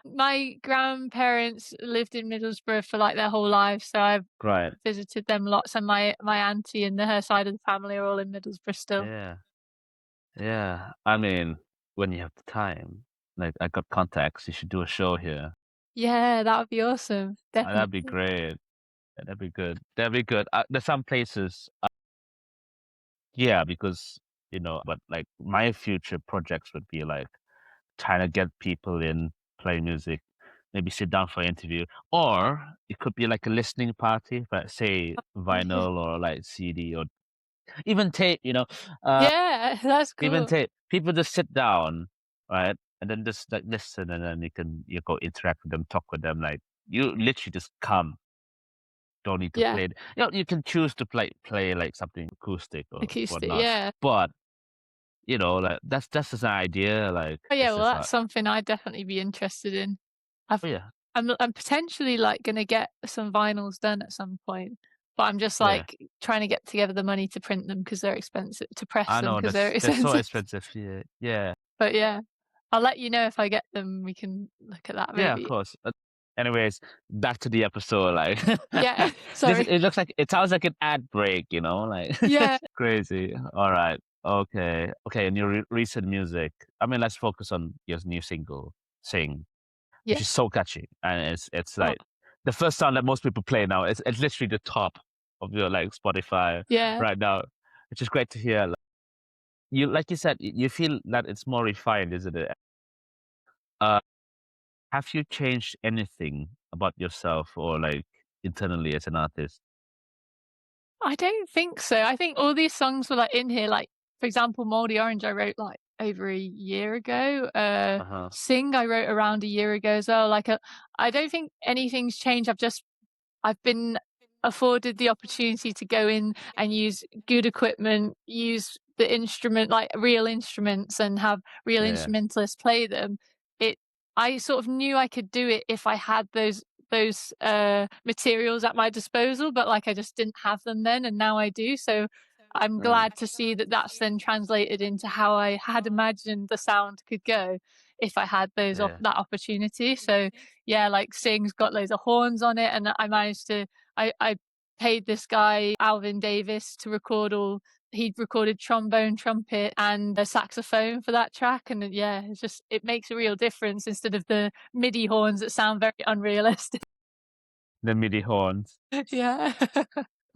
My grandparents lived in Middlesbrough for like their whole lives, so I've Right. visited them lots. And my auntie and her side of the family are all in Middlesbrough still. Yeah. Yeah. I mean, when you have the time, like I got contacts, you should do a show here. Yeah, that would be awesome. That'd be Definitely. great. That'd be good. That'd be good. There's some places Yeah, because but like my future projects would be like trying to get people in, play music, maybe sit down for an interview, or it could be like a listening party, but say vinyl or like CD or even tape. Yeah, that's Even cool. tape. People just sit down, right, and then just like listen, and then you go interact with them, talk with them. Like you literally just come. Don't need to Yeah, play it. You can choose to play like something acoustic or acoustic. whatnot, Yeah. but like that's just an idea. Like Oh yeah, it's well just that's something I'd definitely be interested in. I've oh yeah, I'm potentially like gonna get some vinyls done at some point, but I'm just yeah. like trying to get together the money to print them because they're expensive, to press I them know because they're that's so expensive. expensive. Yeah, yeah, But yeah, I'll let you know if I get them. We can look at that yeah. Of maybe. course. Anyways, back to the episode. Like Yeah, this, sorry. it sounds like an ad break. Like Yeah, crazy. All right. Okay. Okay. And your recent music. I mean, let's focus on your new single, "Sing," which yeah. is so catchy, and it's Oh, like the first song that most people play now. It's literally the top of your like Spotify yeah. right now, which is great to hear. Like you said, you feel that it's more refined, isn't it? Uh, have you changed anything about yourself or like internally as an artist? I don't think so. I think all these songs were like in here, like for example, Moldy Orange I wrote like over a year ago. Uh-huh. Sing I wrote around a year ago as well. I don't think anything's changed. I've been afforded the opportunity to go in and use good equipment, use the instrument, like real instruments, and have real Yeah. instrumentalists play them. It, I sort of knew I could do it if I had those materials at my disposal, but like I just didn't have them then, and now I do. So I'm Mm. glad to see that that's then translated into how I had imagined the sound could go if I had Yeah. that opportunity. So yeah, like Sing's got loads of horns on it, and I managed to. I paid this guy Alvin Davis to record all. He'd recorded trombone, trumpet, and a saxophone for that track, and yeah, it makes a real difference instead of the MIDI horns that sound very unrealistic. The MIDI horns. Yeah.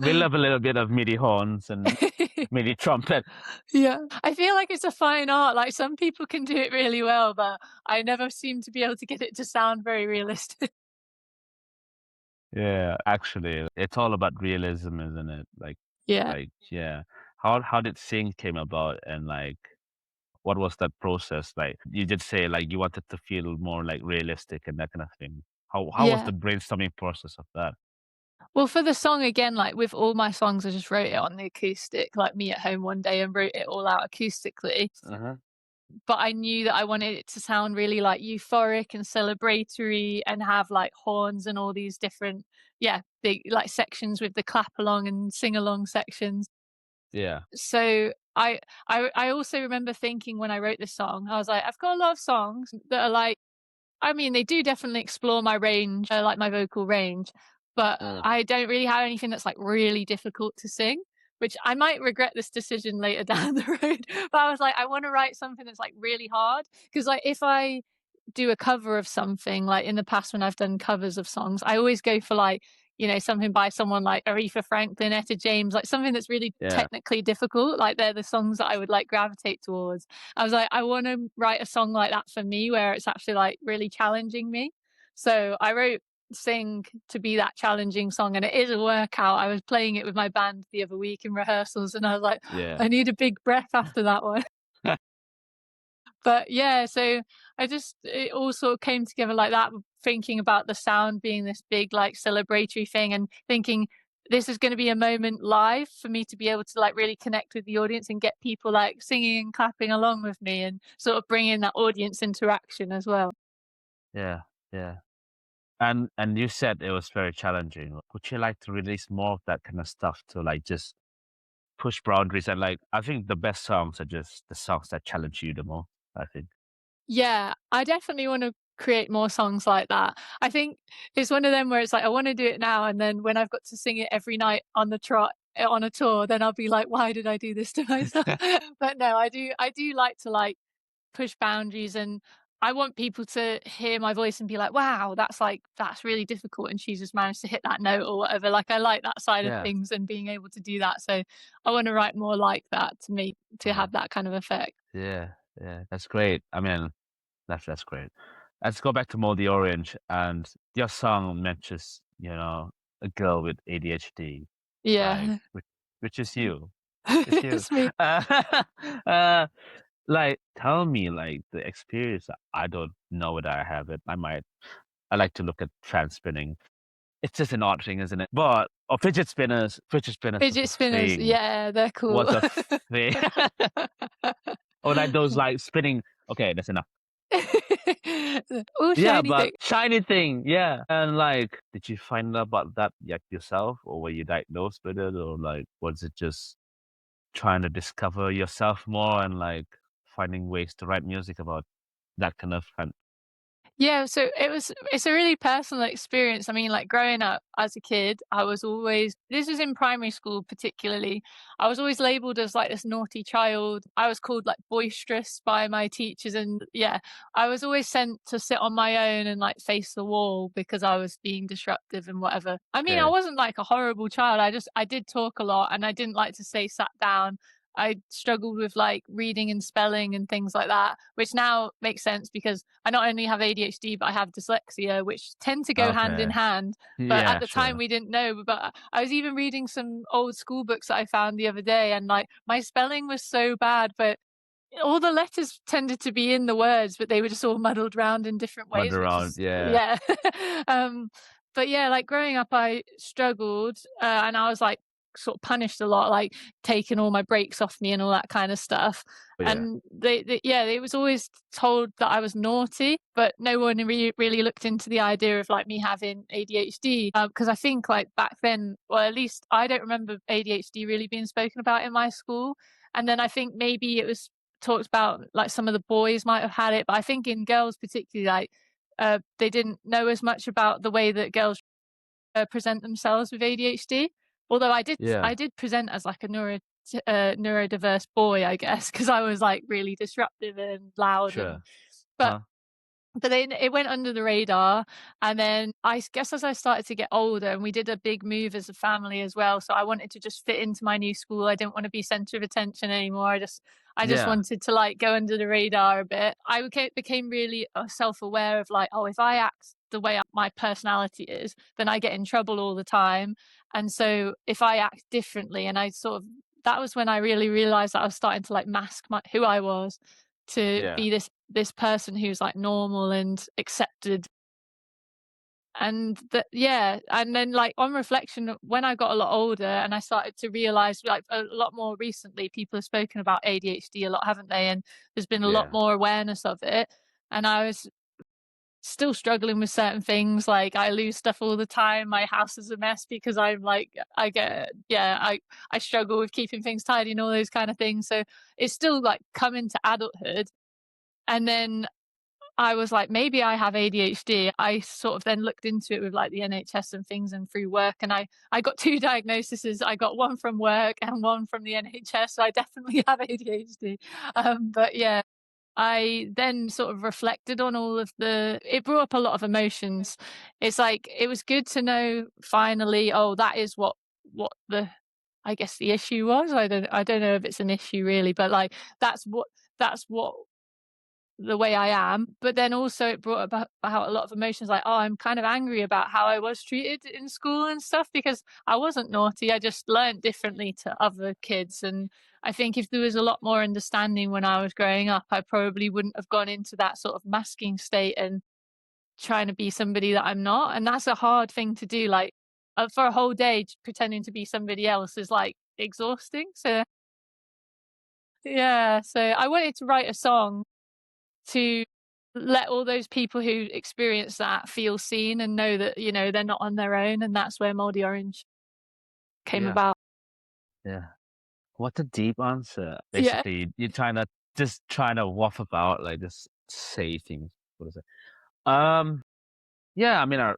We love a little bit of MIDI horns and MIDI trumpet. Yeah. I feel like it's a fine art. Like some people can do it really well, but I never seem to be able to get it to sound very realistic. Yeah, actually, it's all about realism, isn't it? Yeah. Yeah. How did Sing came about, and like what was that process like? You did say like you wanted to feel more like realistic and that kind of thing. How was Yeah. the brainstorming process of that? Well, for the song again, like with all my songs, I just wrote it on the acoustic, like me at home one day and wrote it all out acoustically. Uh-huh. But I knew that I wanted it to sound really like euphoric and celebratory and have like horns and all these different, yeah, big like sections with the clap along and sing along sections. Yeah. So I also remember thinking when I wrote this song, I was like, I've got a lot of songs that are like, I mean, they do definitely explore my range, like my vocal range, but Mm. I don't really have anything that's like really difficult to sing, which I might regret this decision later down the road. But I was like, I want to write something that's like really hard because like if I do a cover of something, like in the past when I've done covers of songs, I always go for like, something by someone like Aretha Franklin, Etta James, like something that's really Yeah. technically difficult. Like they're the songs that I would like gravitate towards. I was like, I want to write a song like that for me where it's actually like really challenging me. So I wrote Sing to be that challenging song, and it is a workout. I was playing it with my band the other week in rehearsals, and I was like, Yeah. I need a big breath after that one. But yeah, so it all sort of came together like that, thinking about the sound being this big, like celebratory thing and thinking this is going to be a moment live for me to be able to like really connect with the audience and get people like singing and clapping along with me and sort of bring in that audience interaction as well. Yeah. Yeah. And you said it was very challenging. Would you like to release more of that kind of stuff to like just push boundaries? And like I think the best songs are just the songs that challenge you the most, I think. Yeah, I definitely want to create more songs like that. I think it's one of them where it's like I want to do it now, and then when I've got to sing it every night on the trot on a tour, then I'll be like, why did I do this to myself? But no, I do like to like push boundaries, and I want people to hear my voice and be like, wow, that's really difficult, and she's just managed to hit that note or whatever. Like, I like that side of Yeah. things and being able to do that. So I want to write more like that to Uh-huh. have that kind of effect. Yeah. That's great. I mean, that's great. Let's go back to Moldy Orange, and your song mentions, a girl with ADHD, like Yeah. which is you. It's you. It's me. Uh, like, tell me, like, the experience. I don't know whether I have it. I like to look at fan spinning. It's just an odd thing, isn't it? But fidget spinners was Fidget a spinners, thing. yeah, they're cool. Was a thing. Or like those like spinning. Okay, that's enough. Oh, Yeah, shiny but thing. shiny thing, yeah. And like, did you find out about that like yourself, or were you diagnosed with it, or like, was it just trying to discover yourself more and like finding ways to write music about that kind of fun? Yeah, so it's a really personal experience. I mean, like growing up as a kid, this was in primary school particularly, I was always labeled as like this naughty child. I was called like boisterous by my teachers, and yeah, I was always sent to sit on my own and like face the wall because I was being disruptive and whatever. I mean, I Okay. wasn't like a horrible child. I did talk a lot and I didn't like to stay sat down. I struggled with like reading and spelling and things like that, which now makes sense because I not only have ADHD, but I have dyslexia, which tend to go hand in Okay. hand. But at Yeah, the time, sure. we didn't know. But I was even reading some old school books that I found the other day, and like my spelling was so bad, but all the letters tended to be in the words, but they were just all muddled around in different Run ways, which around, is, yeah. yeah. um, but yeah, like growing up, I struggled, and I was like sort of punished a lot, like taking all my breaks off me and all that kind of stuff. Oh, yeah. And it was always told that I was naughty, but no one really looked into the idea of like me having ADHD, because I think like back then, well, at least I don't remember ADHD really being spoken about in my school. And then I think maybe it was talked about like some of the boys might have had it, but I think in girls particularly, like they didn't know as much about the way that girls present themselves with ADHD. Although Yeah. I did present as like a neurodiverse boy, I guess, because I was like really disruptive and loud, and Sure. but Huh? but then it went under the radar. And then I guess as I started to get older, and we did a big move as a family as well, so I wanted to just fit into my new school. I didn't want to be center of attention anymore. I just Yeah. wanted to like go under the radar a bit. I became really self-aware of like, oh, if I act the way my personality is, then I get in trouble all the time. And so if I act differently, and that was when I really realized that I was starting to like mask who I was to Yeah. be this person who's like normal and accepted. And that, yeah, and then like on reflection, when I got a lot older and I started to realize, like a lot more recently, people have spoken about ADHD a lot, haven't they? And there's been a lot Yeah. more awareness of it. And I was still struggling with certain things, like I lose stuff all the time, my house is a mess because I'm like, I struggle with keeping things tidy and all those kind of things. So it's still like come into adulthood. And then I was like, maybe I have ADHD. I sort of then looked into it with like the NHS and things and through work. And I got two diagnoses. I got one from work and one from the NHS. So I definitely have ADHD. But yeah, I then sort of reflected on it brought up a lot of emotions. It's like, it was good to know finally, oh, that is what I guess the issue was. I don't know if it's an issue really, but like, that's what the way I am. But then also it brought about a lot of emotions, like, oh, I'm kind of angry about how I was treated in school and stuff, because I wasn't naughty. I just learned differently to other kids. And I think if there was a lot more understanding when I was growing up, I probably wouldn't have gone into that sort of masking state and trying to be somebody that I'm not. And that's a hard thing to do. Like for a whole day, pretending to be somebody else is like exhausting. So yeah, so I wanted to write a song to let all those people who experience that feel seen and know that, they're not on their own. And that's where Moldy Orange came Yeah. about. Yeah. What a deep answer. Yeah. Basically, you're trying to waff about, like, just say things. What is it? Yeah, I mean, I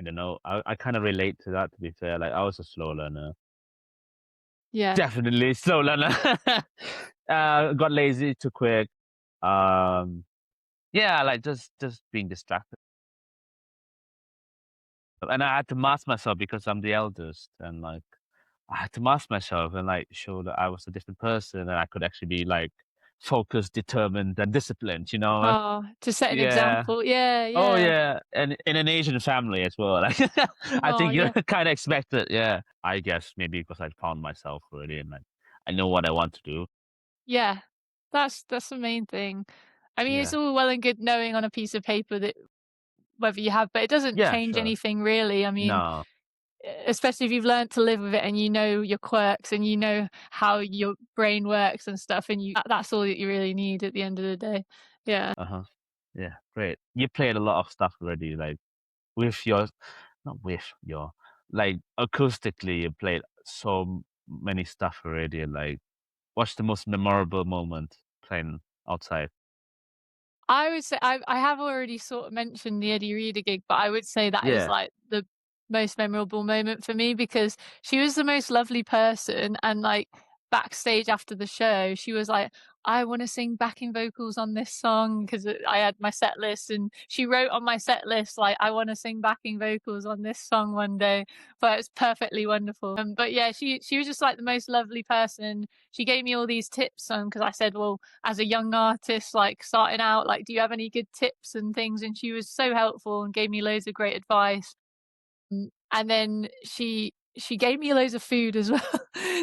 don't know. I kind of relate to that, to be fair. Like, I was a slow learner. Yeah. Definitely slow learner. Got lazy too quick. Um, Yeah, like just being distracted. And I had to mask myself because I'm the eldest, and like I had to mask myself and like show that I was a different person and I could actually be like focused, determined, and disciplined. Oh, to set an Yeah. example. Yeah, Oh yeah. yeah, and in an Asian family as well. Like, I Oh, think you yeah. kind of expect it. Yeah, I guess maybe because I found myself already and like I know what I want to do. Yeah. That's the main thing. I mean, it's Yeah. all well and good knowing on a piece of paper that whether you have, but it doesn't Yeah. change Sure. anything really. I mean, No. especially if you've learned to live with it and you know your quirks and you know how your brain works and stuff, and that's all that you really need at the end of the day. Yeah. Uh huh. Yeah. Great. You played a lot of stuff already. Like with your, not with your, like acoustically, you played so many stuff already. Like, what's the most memorable moment playing outside? I would say I have already sort of mentioned the Eddie Reader gig, but I would say that is Yeah. like the most memorable moment for me because she was the most lovely person and like backstage after the show, she was like, I want to sing backing vocals on this song because I had my set list and she wrote on my set list like I want to sing backing vocals on this song one day. But it's perfectly wonderful. But yeah, she was just like the most lovely person. She gave me all these tips because I said, well, as a young artist, like starting out, like, do you have any good tips and things? And she was so helpful and gave me loads of great advice. And then she gave me loads of food as well.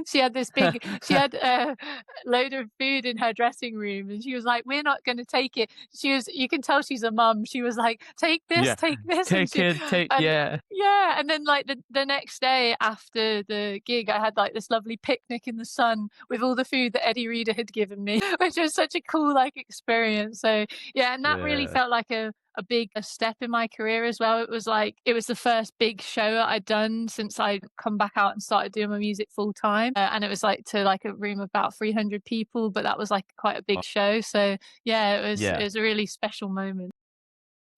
She had a load of food in her dressing room and she was like, "We're not gonna take it." You can tell she's a mum. She was like, Yeah. take this," and Take it. Take. and Yeah. yeah, and then like the next day after the gig, I had like this lovely picnic in the sun with all the food that Eddie Reader had given me, which was such a cool like experience. So yeah, and that really Yeah. felt like a big step in my career as well. It was like it was the first big show that I'd done since I'd come back out and started doing my music full time. And it was like to like a room of about 300 people, but that was like quite a big show. So yeah, it Yeah. was a really special moment.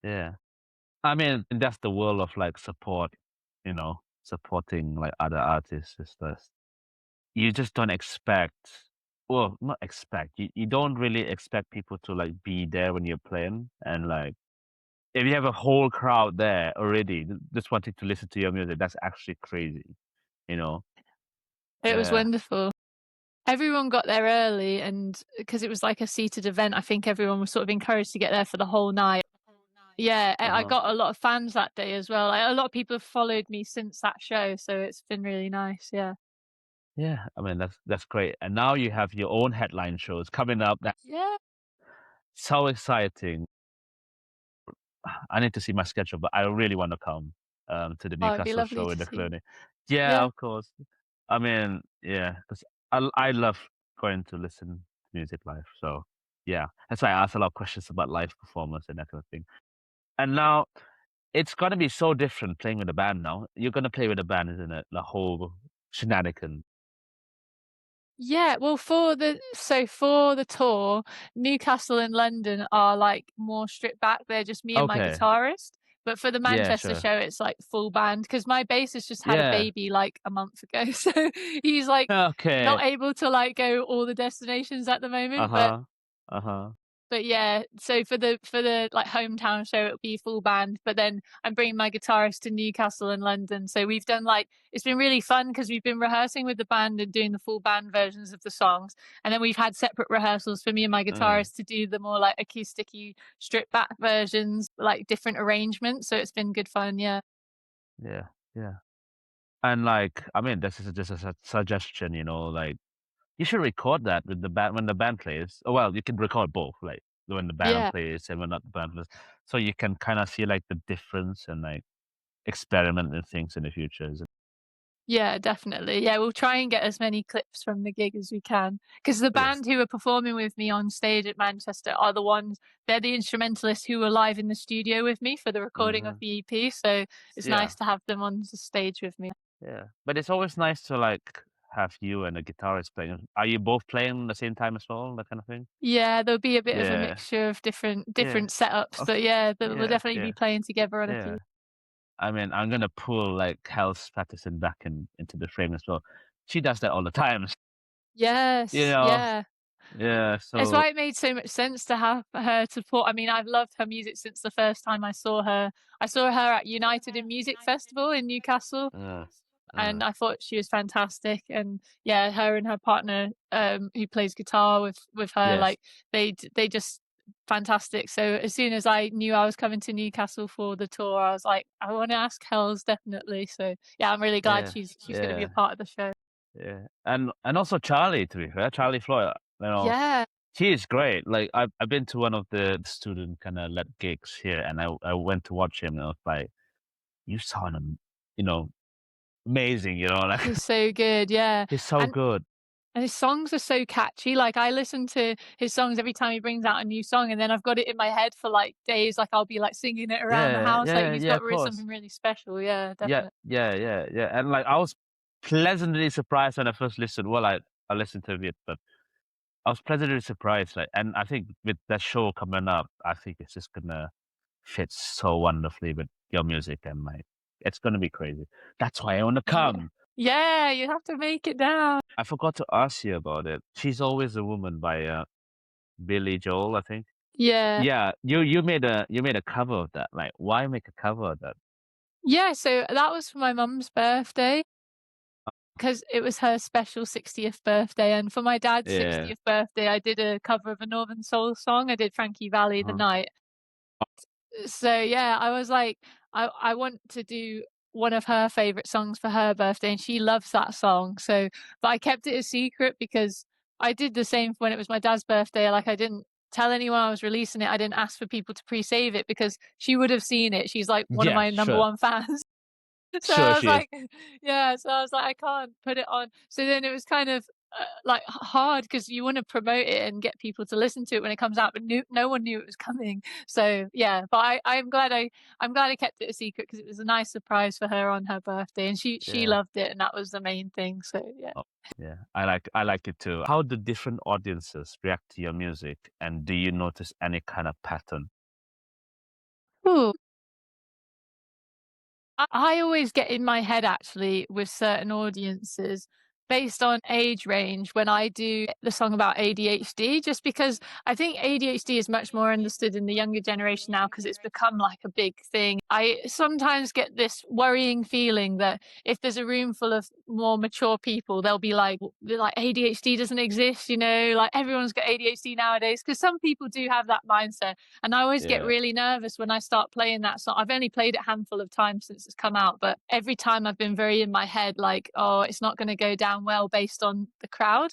Yeah. I mean, that's the world of like support, supporting like other artists is just you just don't expect well, not expect. You don't really expect people to like be there when you're playing and like if you have a whole crowd there already just wanting to listen to your music, that's actually crazy, you know? It was Yeah. wonderful. Everyone got there early and because it was like a seated event, I think everyone was sort of encouraged to get there for the whole night. Yeah, I Uh-huh. got a lot of fans that day as well. Like, a lot of people have followed me since that show, so it's been really nice. Yeah. Yeah. I mean that's great. And now you have your own headline shows coming up. That's Yeah. so exciting. I need to see my schedule, but I really want to come to the Oh, it'd be Newcastle lovely show in to the see. clinic. Yeah, Yeah. of course. I mean, yeah, because I love going to listen to music live. So yeah, that's why I ask a lot of questions about live performance and that kind of thing. And now it's gonna be so different playing with a band now. You're gonna play with a band, isn't it? The whole shenanigan. Yeah, well, for the tour, Newcastle and London are like more stripped back. They're just me and my Okay. guitarist. But for the Yeah, Manchester sure. show, it's like full band because my bassist just had a Yeah. baby like a month ago, so he's like Okay. not able to like go all the destinations at the moment. But Uh-huh. Uh-huh. yeah, so for the like hometown show, it'll be full band. But then I'm bringing my guitarist to Newcastle and London. So we've done like it's been really fun because we've been rehearsing with the band and doing the full band versions of the songs, and then we've had separate rehearsals for me and my Mm, guitarist to do the more like acousticy, stripped back versions, like different arrangements. So it's been good fun. Yeah. yeah, yeah. And like, I mean, this is just a suggestion, like you should record that with the band when the band plays. Oh, well, you can record both, like when the band Yeah. plays and when not the band plays, so you can kind of see like the difference and like experiment with things in the future. Yeah, definitely. Yeah, we'll try and get as many clips from the gig as we can. Because the Yes. band who are performing with me on stage at Manchester are they're the instrumentalists who were live in the studio with me for the recording of Hmm. the EP. So it's Yeah, nice to have them on the stage with me. yeah. But it's always nice to like have you and the guitarist playing. Are you both playing at the same time as well? That kind of thing. Yeah, there'll be a bit of a Yeah, mixture of yeah. different setups, but Okay. yeah, we'll Yeah, definitely yeah, be playing together on a yeah. few. I mean, I'm gonna pull like Hals Patterson back into the frame as well. She does that all the time. You Yes, know, yeah. Yeah. That's So why it made so much sense to have her support. I mean, I've loved her music since the first time I saw her. I saw her at United in Music Festival in Newcastle, uh, uh, and I thought she was fantastic. And yeah, her and her partner, who plays guitar with her, yes. like they just fantastic. So as soon as I knew I was coming to Newcastle for the tour, I was like, I want to ask Hells definitely. So yeah, I'm really glad Yeah. she's going to be a Yeah. part of the show. Yeah. And also Charlie, to be fair, Charlie Floyd. Yeah, She is great. Like I've been to one of the student kind of led gigs here, and I went to watch him, and I was like, you sound, you know, amazing. Like he's so good. Yeah, he's so and good. And his songs are so catchy. Like I listen to his songs every time he brings out a new song, and then I've got it in my head for like days. Like I'll be like singing it around the Yeah, house. Like yeah, he's yeah. got Of course. something really special. Yeah, Yeah, definitely. yeah, yeah, yeah. And like I was pleasantly surprised when I first listened. Well, I listened to it, but I was pleasantly surprised. Like, and I think with that show coming up, I think it's just gonna fit so wonderfully with your music, and like it's gonna be crazy. That's why I wanna Yeah, come. yeah. You have to make it down. I forgot to ask you about it. She's Always a Woman by Billy Joel, I think. Yeah, Yeah, you made a cover of that. Like, why make a cover of that? yeah. So that was for my mum's birthday because it was her special 60th birthday, and for my dad's Yeah. 60th birthday, I did a cover of a Northern Soul song. I did Frankie Valli the Uh-huh. Night. So yeah, I was like, I want to do one of her favorite songs for her birthday, and she loves that song. So, but I kept it a secret because I did the same when it was my dad's birthday. Like I didn't tell anyone I was releasing it. I didn't ask for people to pre-save it because she would have seen it. She's like one of Yeah, my number sure. one fans. So Sure I was she is. like, yeah, so I was like, I can't put it on. So then it was kind of like hard because you want to promote it and get people to listen to it when it comes out, but no one knew it was coming. So yeah, but I'm glad I kept it a secret because it was a nice surprise for her on her birthday, and she Yeah. loved it, and that was the main thing. So yeah. Oh, yeah. I like it too. How do different audiences react to your music, and do you notice any kind of pattern? Ooh. I always get in my head actually with certain audiences based on age range when I do the song about ADHD, just because I think ADHD is much more understood in the younger generation now because it's become like a big thing. I sometimes get this worrying feeling that if there's a room full of more mature people, they'll be like, ADHD doesn't exist, like everyone's got ADHD nowadays. Because some people do have that mindset. And I always get Yeah. really nervous when I start playing that song. I've only played it a handful of times since it's come out, but every time I've been very in my head, like, oh, it's not going to go down well based on the crowd.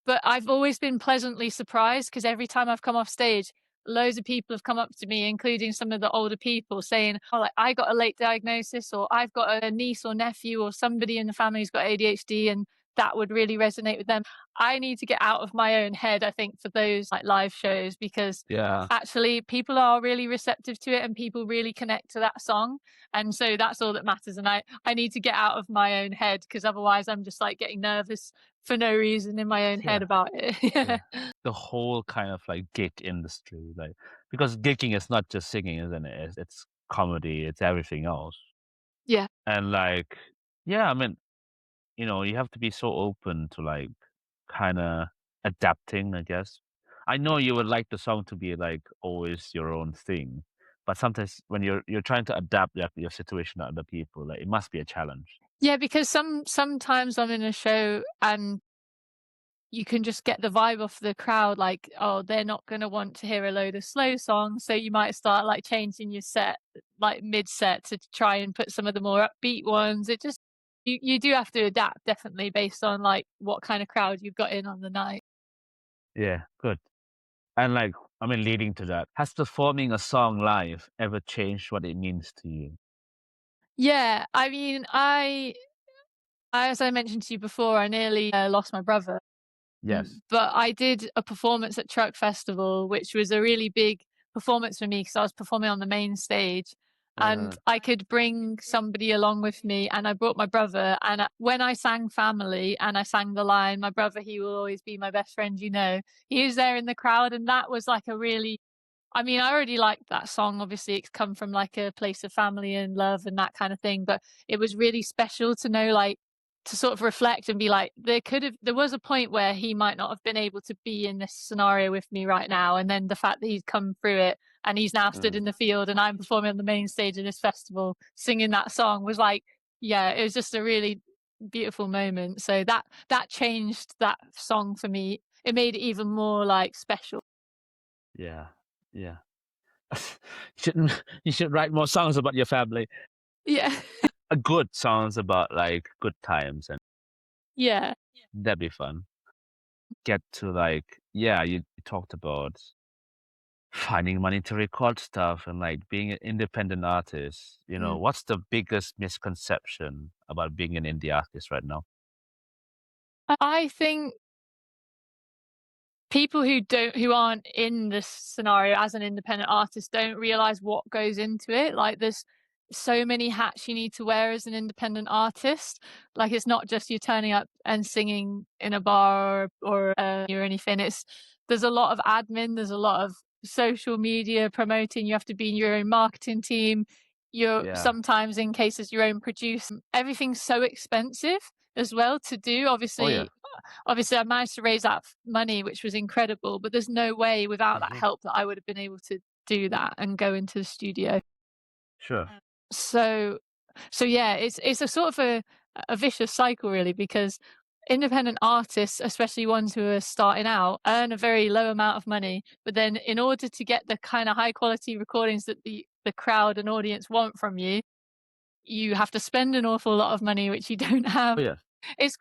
But I've always been pleasantly surprised because every time I've come off stage, loads of people have come up to me, including some of the older people, saying, "Oh, like I got a late diagnosis, or I've got a niece or nephew, or somebody in the family's got ADHD, and that would really resonate with them." I need to get out of my own head, I think, for those like live shows because Yeah. actually people are really receptive to it and people really connect to that song. And so that's all that matters. And I need to get out of my own head because otherwise I'm just like getting nervous for no reason in my own head Yeah. about it. Yeah. Yeah. The whole kind of like gig industry, like because gigging is not just singing, isn't it? It's comedy, it's everything else. Yeah. And like, yeah, I mean, you have to be so open to like kind of adapting, I guess. I know you would like the song to be like always your own thing, but sometimes when you're trying to adapt your situation to other people, like it must be a challenge. Yeah, because sometimes I'm in a show and you can just get the vibe off the crowd, like, oh, they're not gonna want to hear a load of slow songs. So you might start like changing your set like mid set to try and put some of the more upbeat ones. It just you do have to adapt definitely based on like what kind of crowd you've got in on the night. Yeah, good. And like, I mean, leading to that, has performing a song live ever changed what it means to you? Yeah, I mean, as I mentioned to you before, I nearly lost my brother. Yes. But I did a performance at Truck Festival, which was a really big performance for me because I was performing on the main stage and Uh, I could bring somebody along with me. And I brought my brother. And when I sang Family and I sang the line, "My brother, he will always be my best friend, he was there in the crowd. And that was like a really, I mean, I already liked that song. Obviously, it's come from like a place of family and love and that kind of thing. But it was really special to know, like, to sort of reflect and be like, there was a point where he might not have been able to be in this scenario with me right now, and then the fact that he's come through it and he's now stood in the field and I'm performing on the main stage of this festival singing that song was like, yeah, it was just a really beautiful moment. So that changed that song for me. It made it even more like special. Yeah. Yeah. You should write more songs about your family. Yeah. Good songs about like good times, and Yeah. that'd be fun. Get to like, yeah, you talked about finding money to record stuff and like being an independent artist. What's the biggest misconception about being an indie artist right now? I think people who aren't in this scenario as an independent artist don't realize what goes into it. Like there's so many hats you need to wear as an independent artist. Like it's not just you turning up and singing in a bar or anything. There's a lot of admin, there's a lot of social media promoting, you have to be in your own marketing team. You're sometimes in cases your own producer. Everything's so expensive as well to do. Obviously I managed to raise that money, which was incredible, but there's no way without that help that I would have been able to do that and go into the studio. Sure. So yeah, it's a sort of a vicious cycle really, because independent artists, especially ones who are starting out, earn a very low amount of money, but then in order to get the kind of high quality recordings that the crowd and audience want from you, you have to spend an awful lot of money which you don't have. Yeah. It's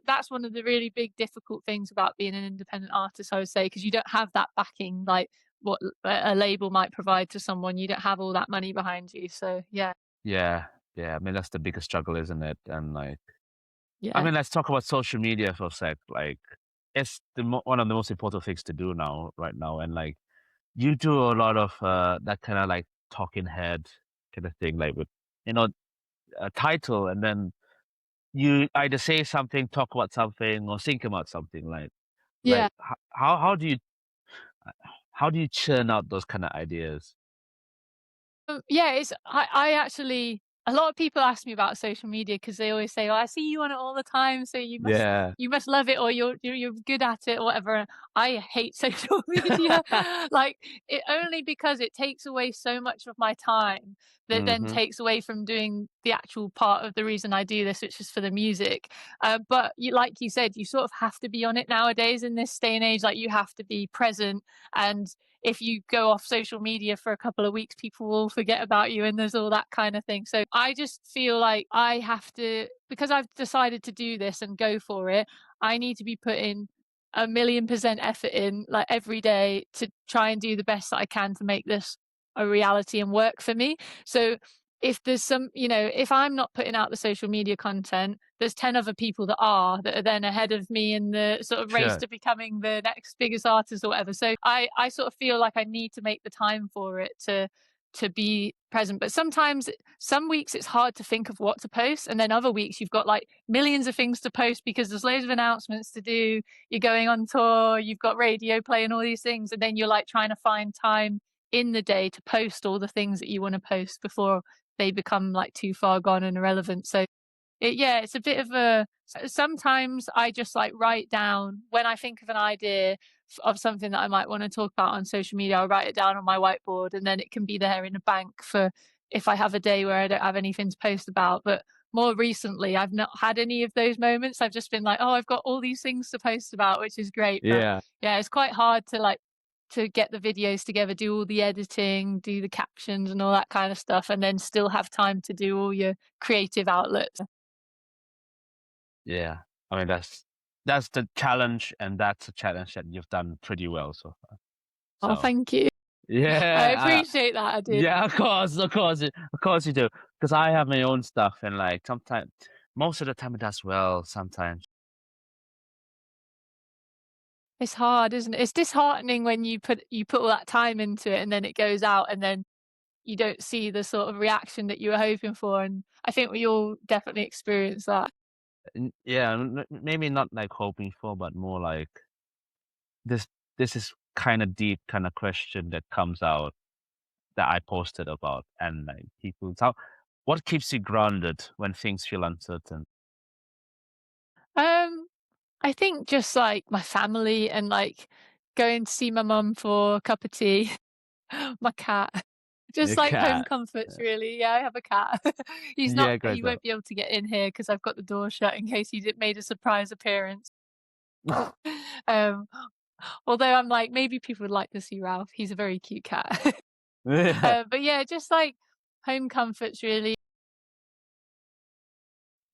that's one of the really big difficult things about being an independent artist, I would say, because you don't have that backing like what a label might provide to someone. You don't have all that money behind you. So yeah. Yeah. I mean, that's the biggest struggle, isn't it? And like, I Yeah. mean, let's talk about social media for a sec. Like, it's one of the most important things to do right now. And like, you do a lot of that kind of like talking head kind of thing, like with a title, and then you either say something, talk about something, or think about something. Like Yeah. how do you churn out those kind of ideas? Yeah, I actually, a lot of people ask me about social media because they always say, "Oh, I see you on it all the time, so Yeah. you must love it, or you're good at it, or whatever." I hate social media, like it only because it takes away so much of my time that then takes away from doing the actual part of the reason I do this, which is for the music. But like you said, you sort of have to be on it nowadays in this day and age. Like you have to be present, and if you go off social media for a couple of weeks, people will forget about you and there's all that kind of thing. So I just feel like I have to, because I've decided to do this and go for it, I need to be putting 1,000,000% effort in like every day to try and do the best that I can to make this a reality and work for me. So if there's if I'm not putting out the social media content, there's 10 other people that are then ahead of me in the sort of race Sure. to becoming the next biggest artist or whatever. So I sort of feel like I need to make the time for it to be present. But sometimes some weeks it's hard to think of what to post, and then other weeks you've got like millions of things to post because there's loads of announcements to do, you're going on tour, you've got radio playing, all these things, and then you're like trying to find time in the day to post all the things that you want to post before they become like too far gone and irrelevant. So it's a bit of sometimes I just like write down when I think of an idea of something that I might want to talk about on social media. I'll write it down on my whiteboard and then it can be there in a bank for if I have a day where I don't have anything to post about. But more recently, I've not had any of those moments. I've just been like, oh, I've got all these things to post about, which is great. But Yeah. yeah, it's quite hard to get the videos together, do all the editing, do the captions and all that kind of stuff, and then still have time to do all your creative outlets. Yeah. I mean, that's the challenge, and that's a challenge that you've done pretty well so far. Oh, So thank you. I yeah, appreciate that. I did. yeah, of course you do. Because I have my own stuff, and like sometimes, most of the time it does well. Sometimes, It's hard, isn't it? It's disheartening when you put all that time into it and then it goes out and then you don't see the sort of reaction that you were hoping for. And I think we all definitely experience that. yeah, maybe not like hoping for, but more like this. This is kind of deep, kind of question that comes out that I posted about, and like people. What keeps you grounded when things feel uncertain? I think just like my family and like going to see my mum for a cup of tea, my cat. Your Just like home cat. comforts, really. Yeah, I have a cat. Yeah, He great stuff. won't be able to get in here because I've got the door shut in case he made a surprise appearance. Um, although I'm like, maybe people would like to see Ralph. He's a very cute cat. But yeah, just like home comforts, really.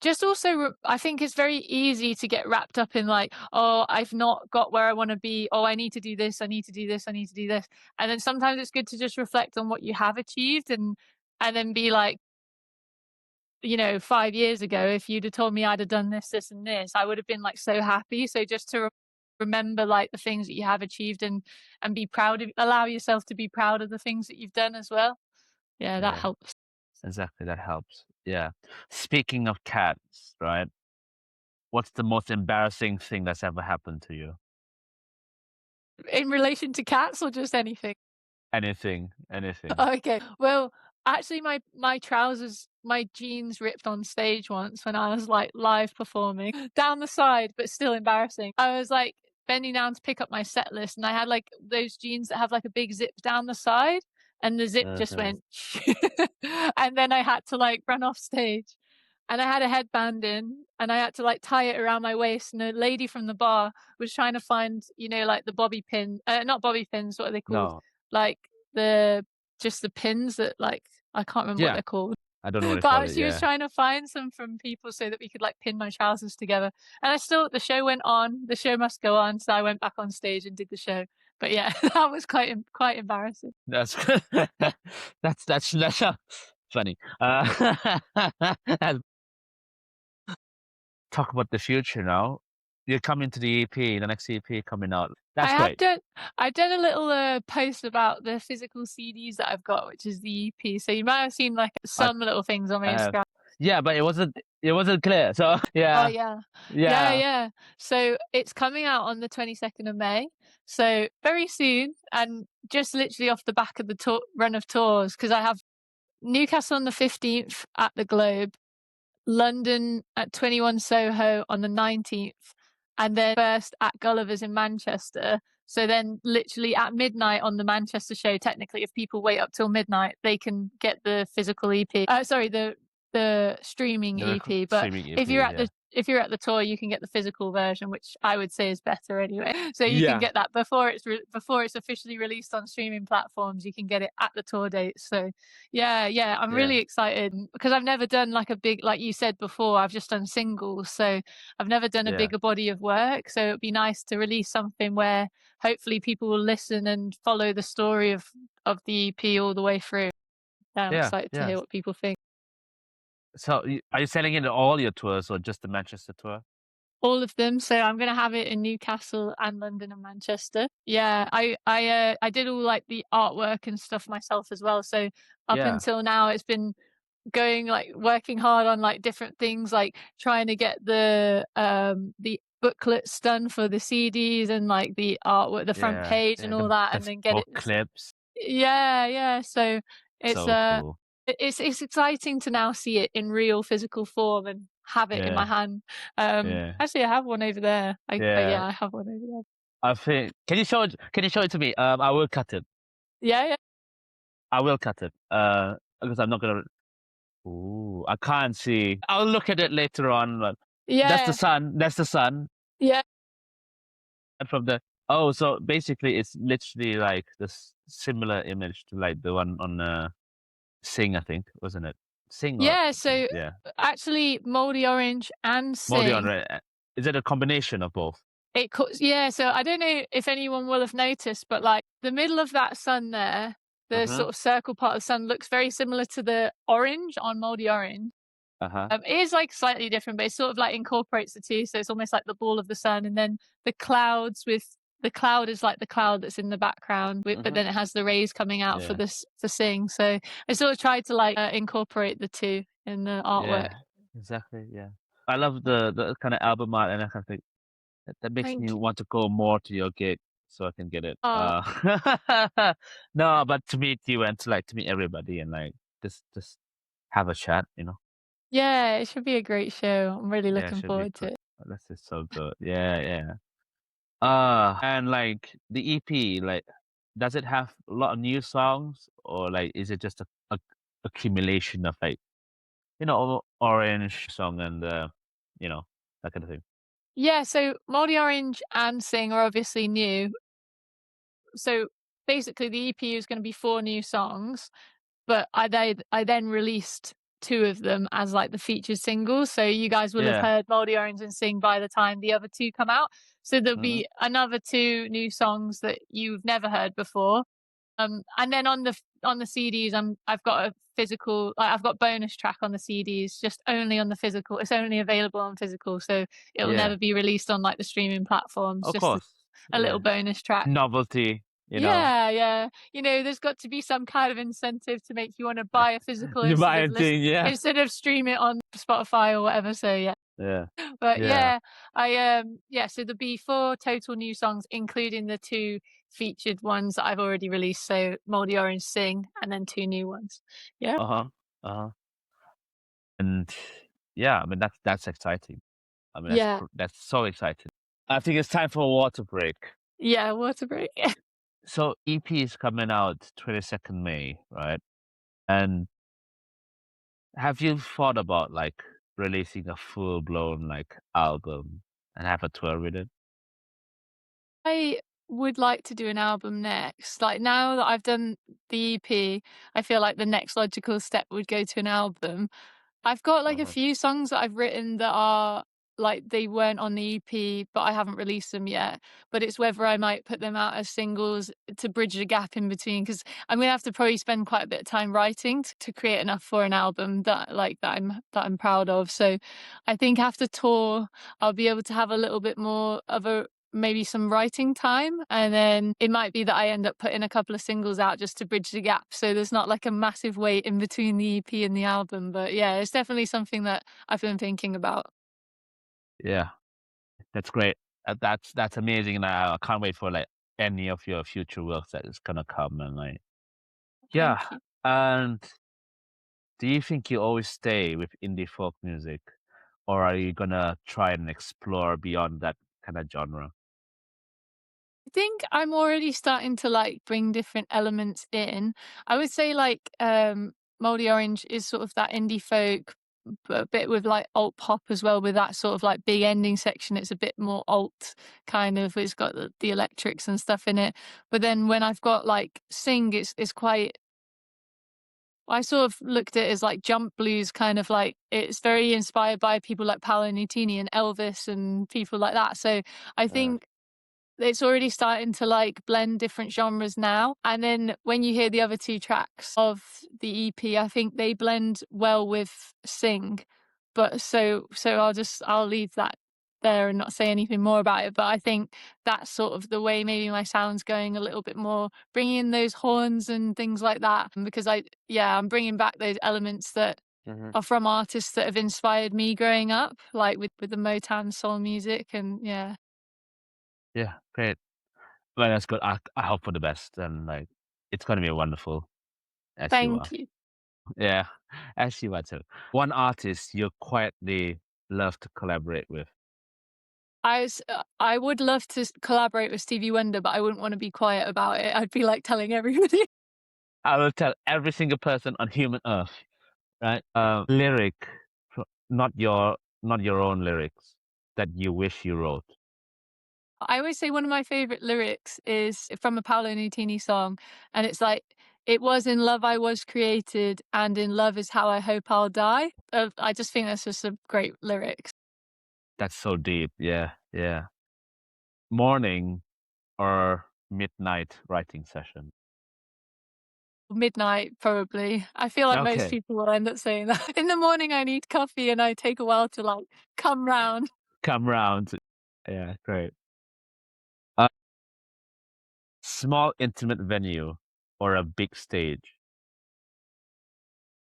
Just also, I think it's very easy to get wrapped up in like, oh, I've not got where I want to be. Oh, I need to do this. I need to do this. I need to do this. And then sometimes it's good to just reflect on what you have achieved and then be like, 5 years ago, if you'd have told me I'd have done this, this, and this, I would have been like so happy. So just to remember like the things that you have achieved and be proud of, allow yourself to be proud of the things that you've done as well. Yeah, that Yeah, helps. exactly. That helps. Yeah. Speaking of cats, right? What's the most embarrassing thing that's ever happened to you? In relation to cats or just anything? Anything. Okay. Well, actually my trousers, my jeans ripped on stage once when I was like live performing down the side, but still embarrassing. I was like bending down to pick up my set list and I had like those jeans that have like a big zip down the side and the zip just Uh-huh. went and then I had to like run off stage. And I had a headband in and I had to like tie it around my waist and a lady from the bar was trying to find, like the bobby pin, not bobby pins, what are they called? No. Like the just the pins that like I can't remember what Yeah. they're called. I don't know what to call But it. she was Yeah. trying to find some from people so that we could like pin my trousers together. And the show went on. The show must go on, so I went back on stage and did the show. But yeah, that was quite embarrassing. That's that's funny. Talk about the future now. You're coming to the EP, the next EP coming out. That's great. I've done a little post about the physical CDs that I've got, which is the EP. So you might have seen like I, some little things on my I have. Instagram. Yeah, but it wasn't clear. So Oh yeah, yeah. yeah, Yeah. So it's coming out on the 22nd of May. So very soon and just literally off the back of the run of tours because I have Newcastle on the 15th at the Globe, London at 21 Soho on the 19th, and then first at Gulliver's in Manchester. So then literally at midnight on the Manchester show, technically, if people wait up till midnight, they can get the physical EP. Sorry, the streaming the EP. But streaming EP. if you're at Yeah, if you're at the tour, you can get the physical version, which I would say is better anyway. So you can yeah, get that before it's officially released on streaming platforms. You can get it at the tour date. So yeah, I'm yeah, really excited because I've never done like a big, like you said before, I've just done singles. So I've never done a yeah, bigger body of work. So it'd be nice to release something where hopefully people will listen and follow the story of the EP all the way through. Yeah, I'm yeah, excited to yeah. hear what people think. So are you selling it in all your tours or just the Manchester tour? All of them. So I'm gonna have it in Newcastle and London and Manchester. Yeah, I did all like the artwork and stuff myself as well. So up Yeah, until now, it's been going like working hard on like different things, like trying to get the booklets done for the CDs and like the artwork, the front page and all that, the and then get book it. clips. Yeah. So it's So cool. it's exciting to now see it in real physical form and have it in Yeah, my hand. yeah, Actually, I have one over there. yeah. I have one over there. I think. Can you show it? Can you show it to me? I will cut it. Yeah. I will cut it. Because I'm not gonna. Ooh, I can't see. I'll look at it later on. But that's the Yeah. sun. That's the sun. Yeah. And from the so basically, it's literally like this similar image to like the one on Sing, I think, wasn't it? Sing or Yeah. So yeah, actually, Moldy Orange and Moldy on Sing. red. Is it a combination of both? Yeah, so I don't know if anyone will have noticed, but like the middle of that sun there, the Uh-huh. sort of circle part of the sun looks very similar to the orange on Moldy Orange. Uh-huh. It is like slightly different, but it sort of like incorporates the two. So it's almost like the ball of the sun, and then the clouds with the cloud is like the cloud that's in the background, but then it has the rays coming out for Yeah. this to sing. So I sort of tried to like incorporate the two in the artwork. Yeah, exactly. Yeah. I love the kind of album art, and I kind of think that makes Thank me you. want to go more to your gig so I can get it. Oh, No, but to meet you and to meet everybody and like just have a chat, you know. yeah, it should be a great show. I'm really Yeah, it looking should be forward to it. This is so good. Yeah, yeah. And like the EP, like, does it have a lot of new songs, or like is it just a accumulation of like, Orange song and that kind of thing? Yeah, so Moldy Orange and Sing are obviously new. So basically, the EP is going to be 4 new songs, but I then released 2 of them as like the featured singles. So you guys will have Yeah. heard Moldy Orange and Sing by the time the other 2 come out. So there'll Hmm. be another 2 new songs that you've never heard before. And then on the CDs, I've got a physical, like, I've got bonus track on the CDs, just only on the physical. It's only available on physical, so it will Yeah. never be released on like the streaming platforms. Of Just course. a little Yeah. bonus track. Novelty, you know. Yeah, yeah. There's got to be some kind of incentive to make you want to buy a physical The instead of Mayan thing, yeah. stream it on Spotify or whatever. So yeah. Yeah. But Yeah. yeah, so there'll be 4 total new songs, including the 2 featured ones that I've already released. So Moldy Orange Sing and then 2 new ones. Yeah. Uh-huh. Uh-huh. And yeah, I mean that's exciting. I mean Yeah. that's so exciting. I think it's time for a water break. Yeah, water break. So EP is coming out 22nd May, right? And have you thought about like releasing a full blown like album and have a tour with it? I would like to do an album next. Like now that I've done the EP, I feel like the next logical step would go to an album. I've got like a Uh-huh. few songs that I've written that are like they weren't on the EP, but I haven't released them yet. But it's whether I might put them out as singles to bridge the gap in between, because I'm gonna have to probably spend quite a bit of time writing to create enough for an album that I'm proud of. So I think after tour, I'll be able to have a little bit more of a maybe some writing time, and then it might be that I end up putting a couple of singles out just to bridge the gap, so there's not like a massive wait in between the EP and the album. But yeah, it's definitely something that I've been thinking about. Yeah, that's great. That's amazing, and I can't wait for like any of your future works that is gonna come and like yeah. Thank you. And do you think you always stay with indie folk music, or are you gonna try and explore beyond that kind of genre? I think I'm already starting to like bring different elements in. I would say like Moldy Orange is sort of that indie folk, but a bit with like alt pop as well, with that sort of like big ending section. It's a bit more alt kind of. It's got the electrics and stuff in it. But then when I've got like Sing, it's quite, I sort of looked at it as like jump blues, kind of like it's very inspired by people like Paolo Nutini and Elvis and people like that. So I Uh, think it's already starting to like blend different genres now. And then when you hear the other 2 tracks of the EP, I think they blend well with Sing. But so I'll leave that there and not say anything more about it. But I think that's sort of the way maybe my sound's going, a little bit more bringing in those horns and things like that, because I'm bringing back those elements that mhm. are from artists that have inspired me growing up, like with the Motown soul music. And yeah, Yeah, great. Well, that's good. I hope for the best, and like it's gonna be wonderful as you are. thank you. Yeah, as you are too. One artist you quietly love to collaborate with. I would love to collaborate with Stevie Wonder, but I wouldn't want to be quiet about it. I'd be like telling everybody. I will tell every single person on human earth, right? Lyric, not your own lyrics that you wish you wrote. I always say one of my favorite lyrics is from a Paolo Nutini song, and it's like, "It was in love I was created, and in love is how I hope I'll die." I just think that's just a great lyrics. That's so deep. Yeah, yeah. Morning or midnight writing session. Midnight, probably. I feel like most Okay, people will end up saying that. In the morning, I need coffee, and I take a while to like come round. come round. Yeah, great. Uh, Small intimate venue or a big stage.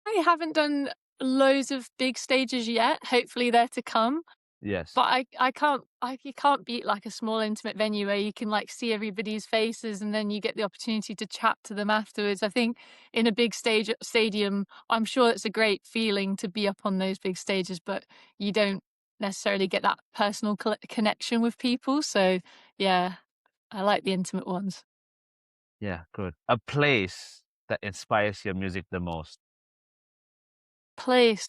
I haven't done loads of big stages yet. Hopefully, they're to come. Yes, But you can't beat like a small intimate venue where you can like see everybody's faces, and then you get the opportunity to chat to them afterwards. I think in a big stadium, I'm sure it's a great feeling to be up on those big stages, but you don't necessarily get that personal connection with people. So yeah, I like the intimate ones. Yeah, good. A place that inspires your music the most. Place,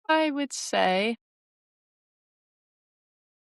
I would say,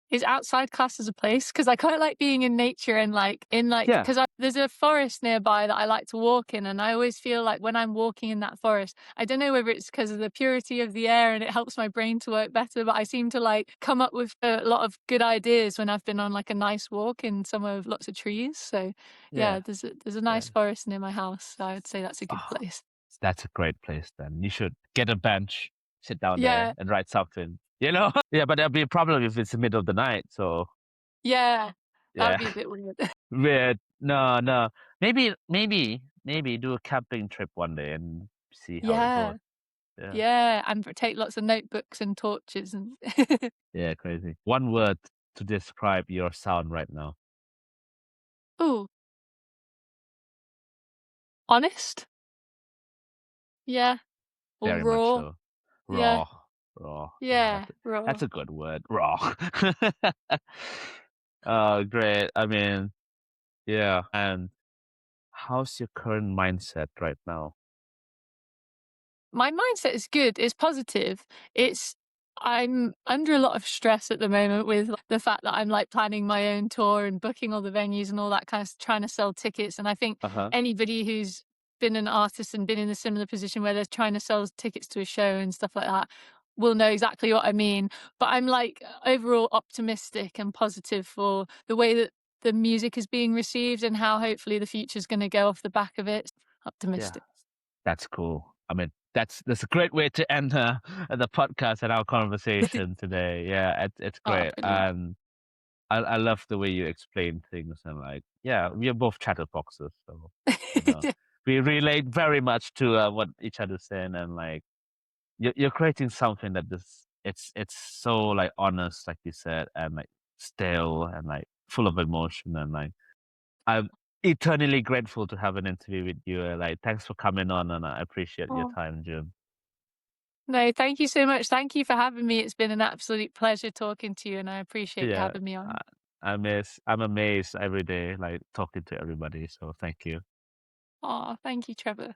is outside class as a place because I quite like being in nature and Yeah, because there's a forest nearby that I like to walk in, and I always feel like when I'm walking in that forest, I don't know whether it's because of the purity of the air and it helps my brain to work better, but I seem to like come up with a lot of good ideas when I've been on like a nice walk in somewhere with lots of trees. So yeah, yeah, there's a yeah. nice forest near my house, so I would say that's a good Oh, place. that's a great place then. You should get a bench, sit down there Yeah, and write something, you know? Yeah, but there'll be a problem if it's the middle of the night. So, yeah, that would yeah, be a bit weird. weird. No, no. Maybe do a camping trip one day and see how it goes. Yeah. Yeah. Yeah, and take lots of notebooks and torches and Yeah, crazy. One word to describe your sound right now. Ooh, honest? Yeah, or Very much raw. so. Yeah, Raw. Raw. Yeah, yeah, that's raw. a good word. Raw. Oh, great. I mean, yeah. And how's your current mindset right now? My mindset is good, it's positive. It's I'm under a lot of stress at the moment with the fact that I'm like planning my own tour and booking all the venues and all that kind of trying to sell tickets. And I think Uh-huh. anybody who's been an artist and been in a similar position where they're trying to sell tickets to a show and stuff like that will know exactly what I mean. But I'm like overall optimistic and positive for the way that the music is being received and how hopefully the future's going to go off the back of it. Yeah, Optimistic. that's cool. I mean, that's a great way to end the podcast and our conversation today. Yeah, it's Oh, great. brilliant. And I love the way you explain things and like, yeah, we are both chatterboxes, so you know, we relate very much to what each other's saying, and like you're creating something that it's so like honest, like you said, and like still and like full of emotion, and like I'm eternally grateful to have an interview with you. Like, thanks for coming on, and I appreciate your Oh. time, June. No, thank you so much. Thank you for having me. It's been an absolute pleasure talking to you, and I appreciate you Yeah, having me I, on. I'm amazed every day, like talking to everybody. So thank you. Oh, thank you, Trevor.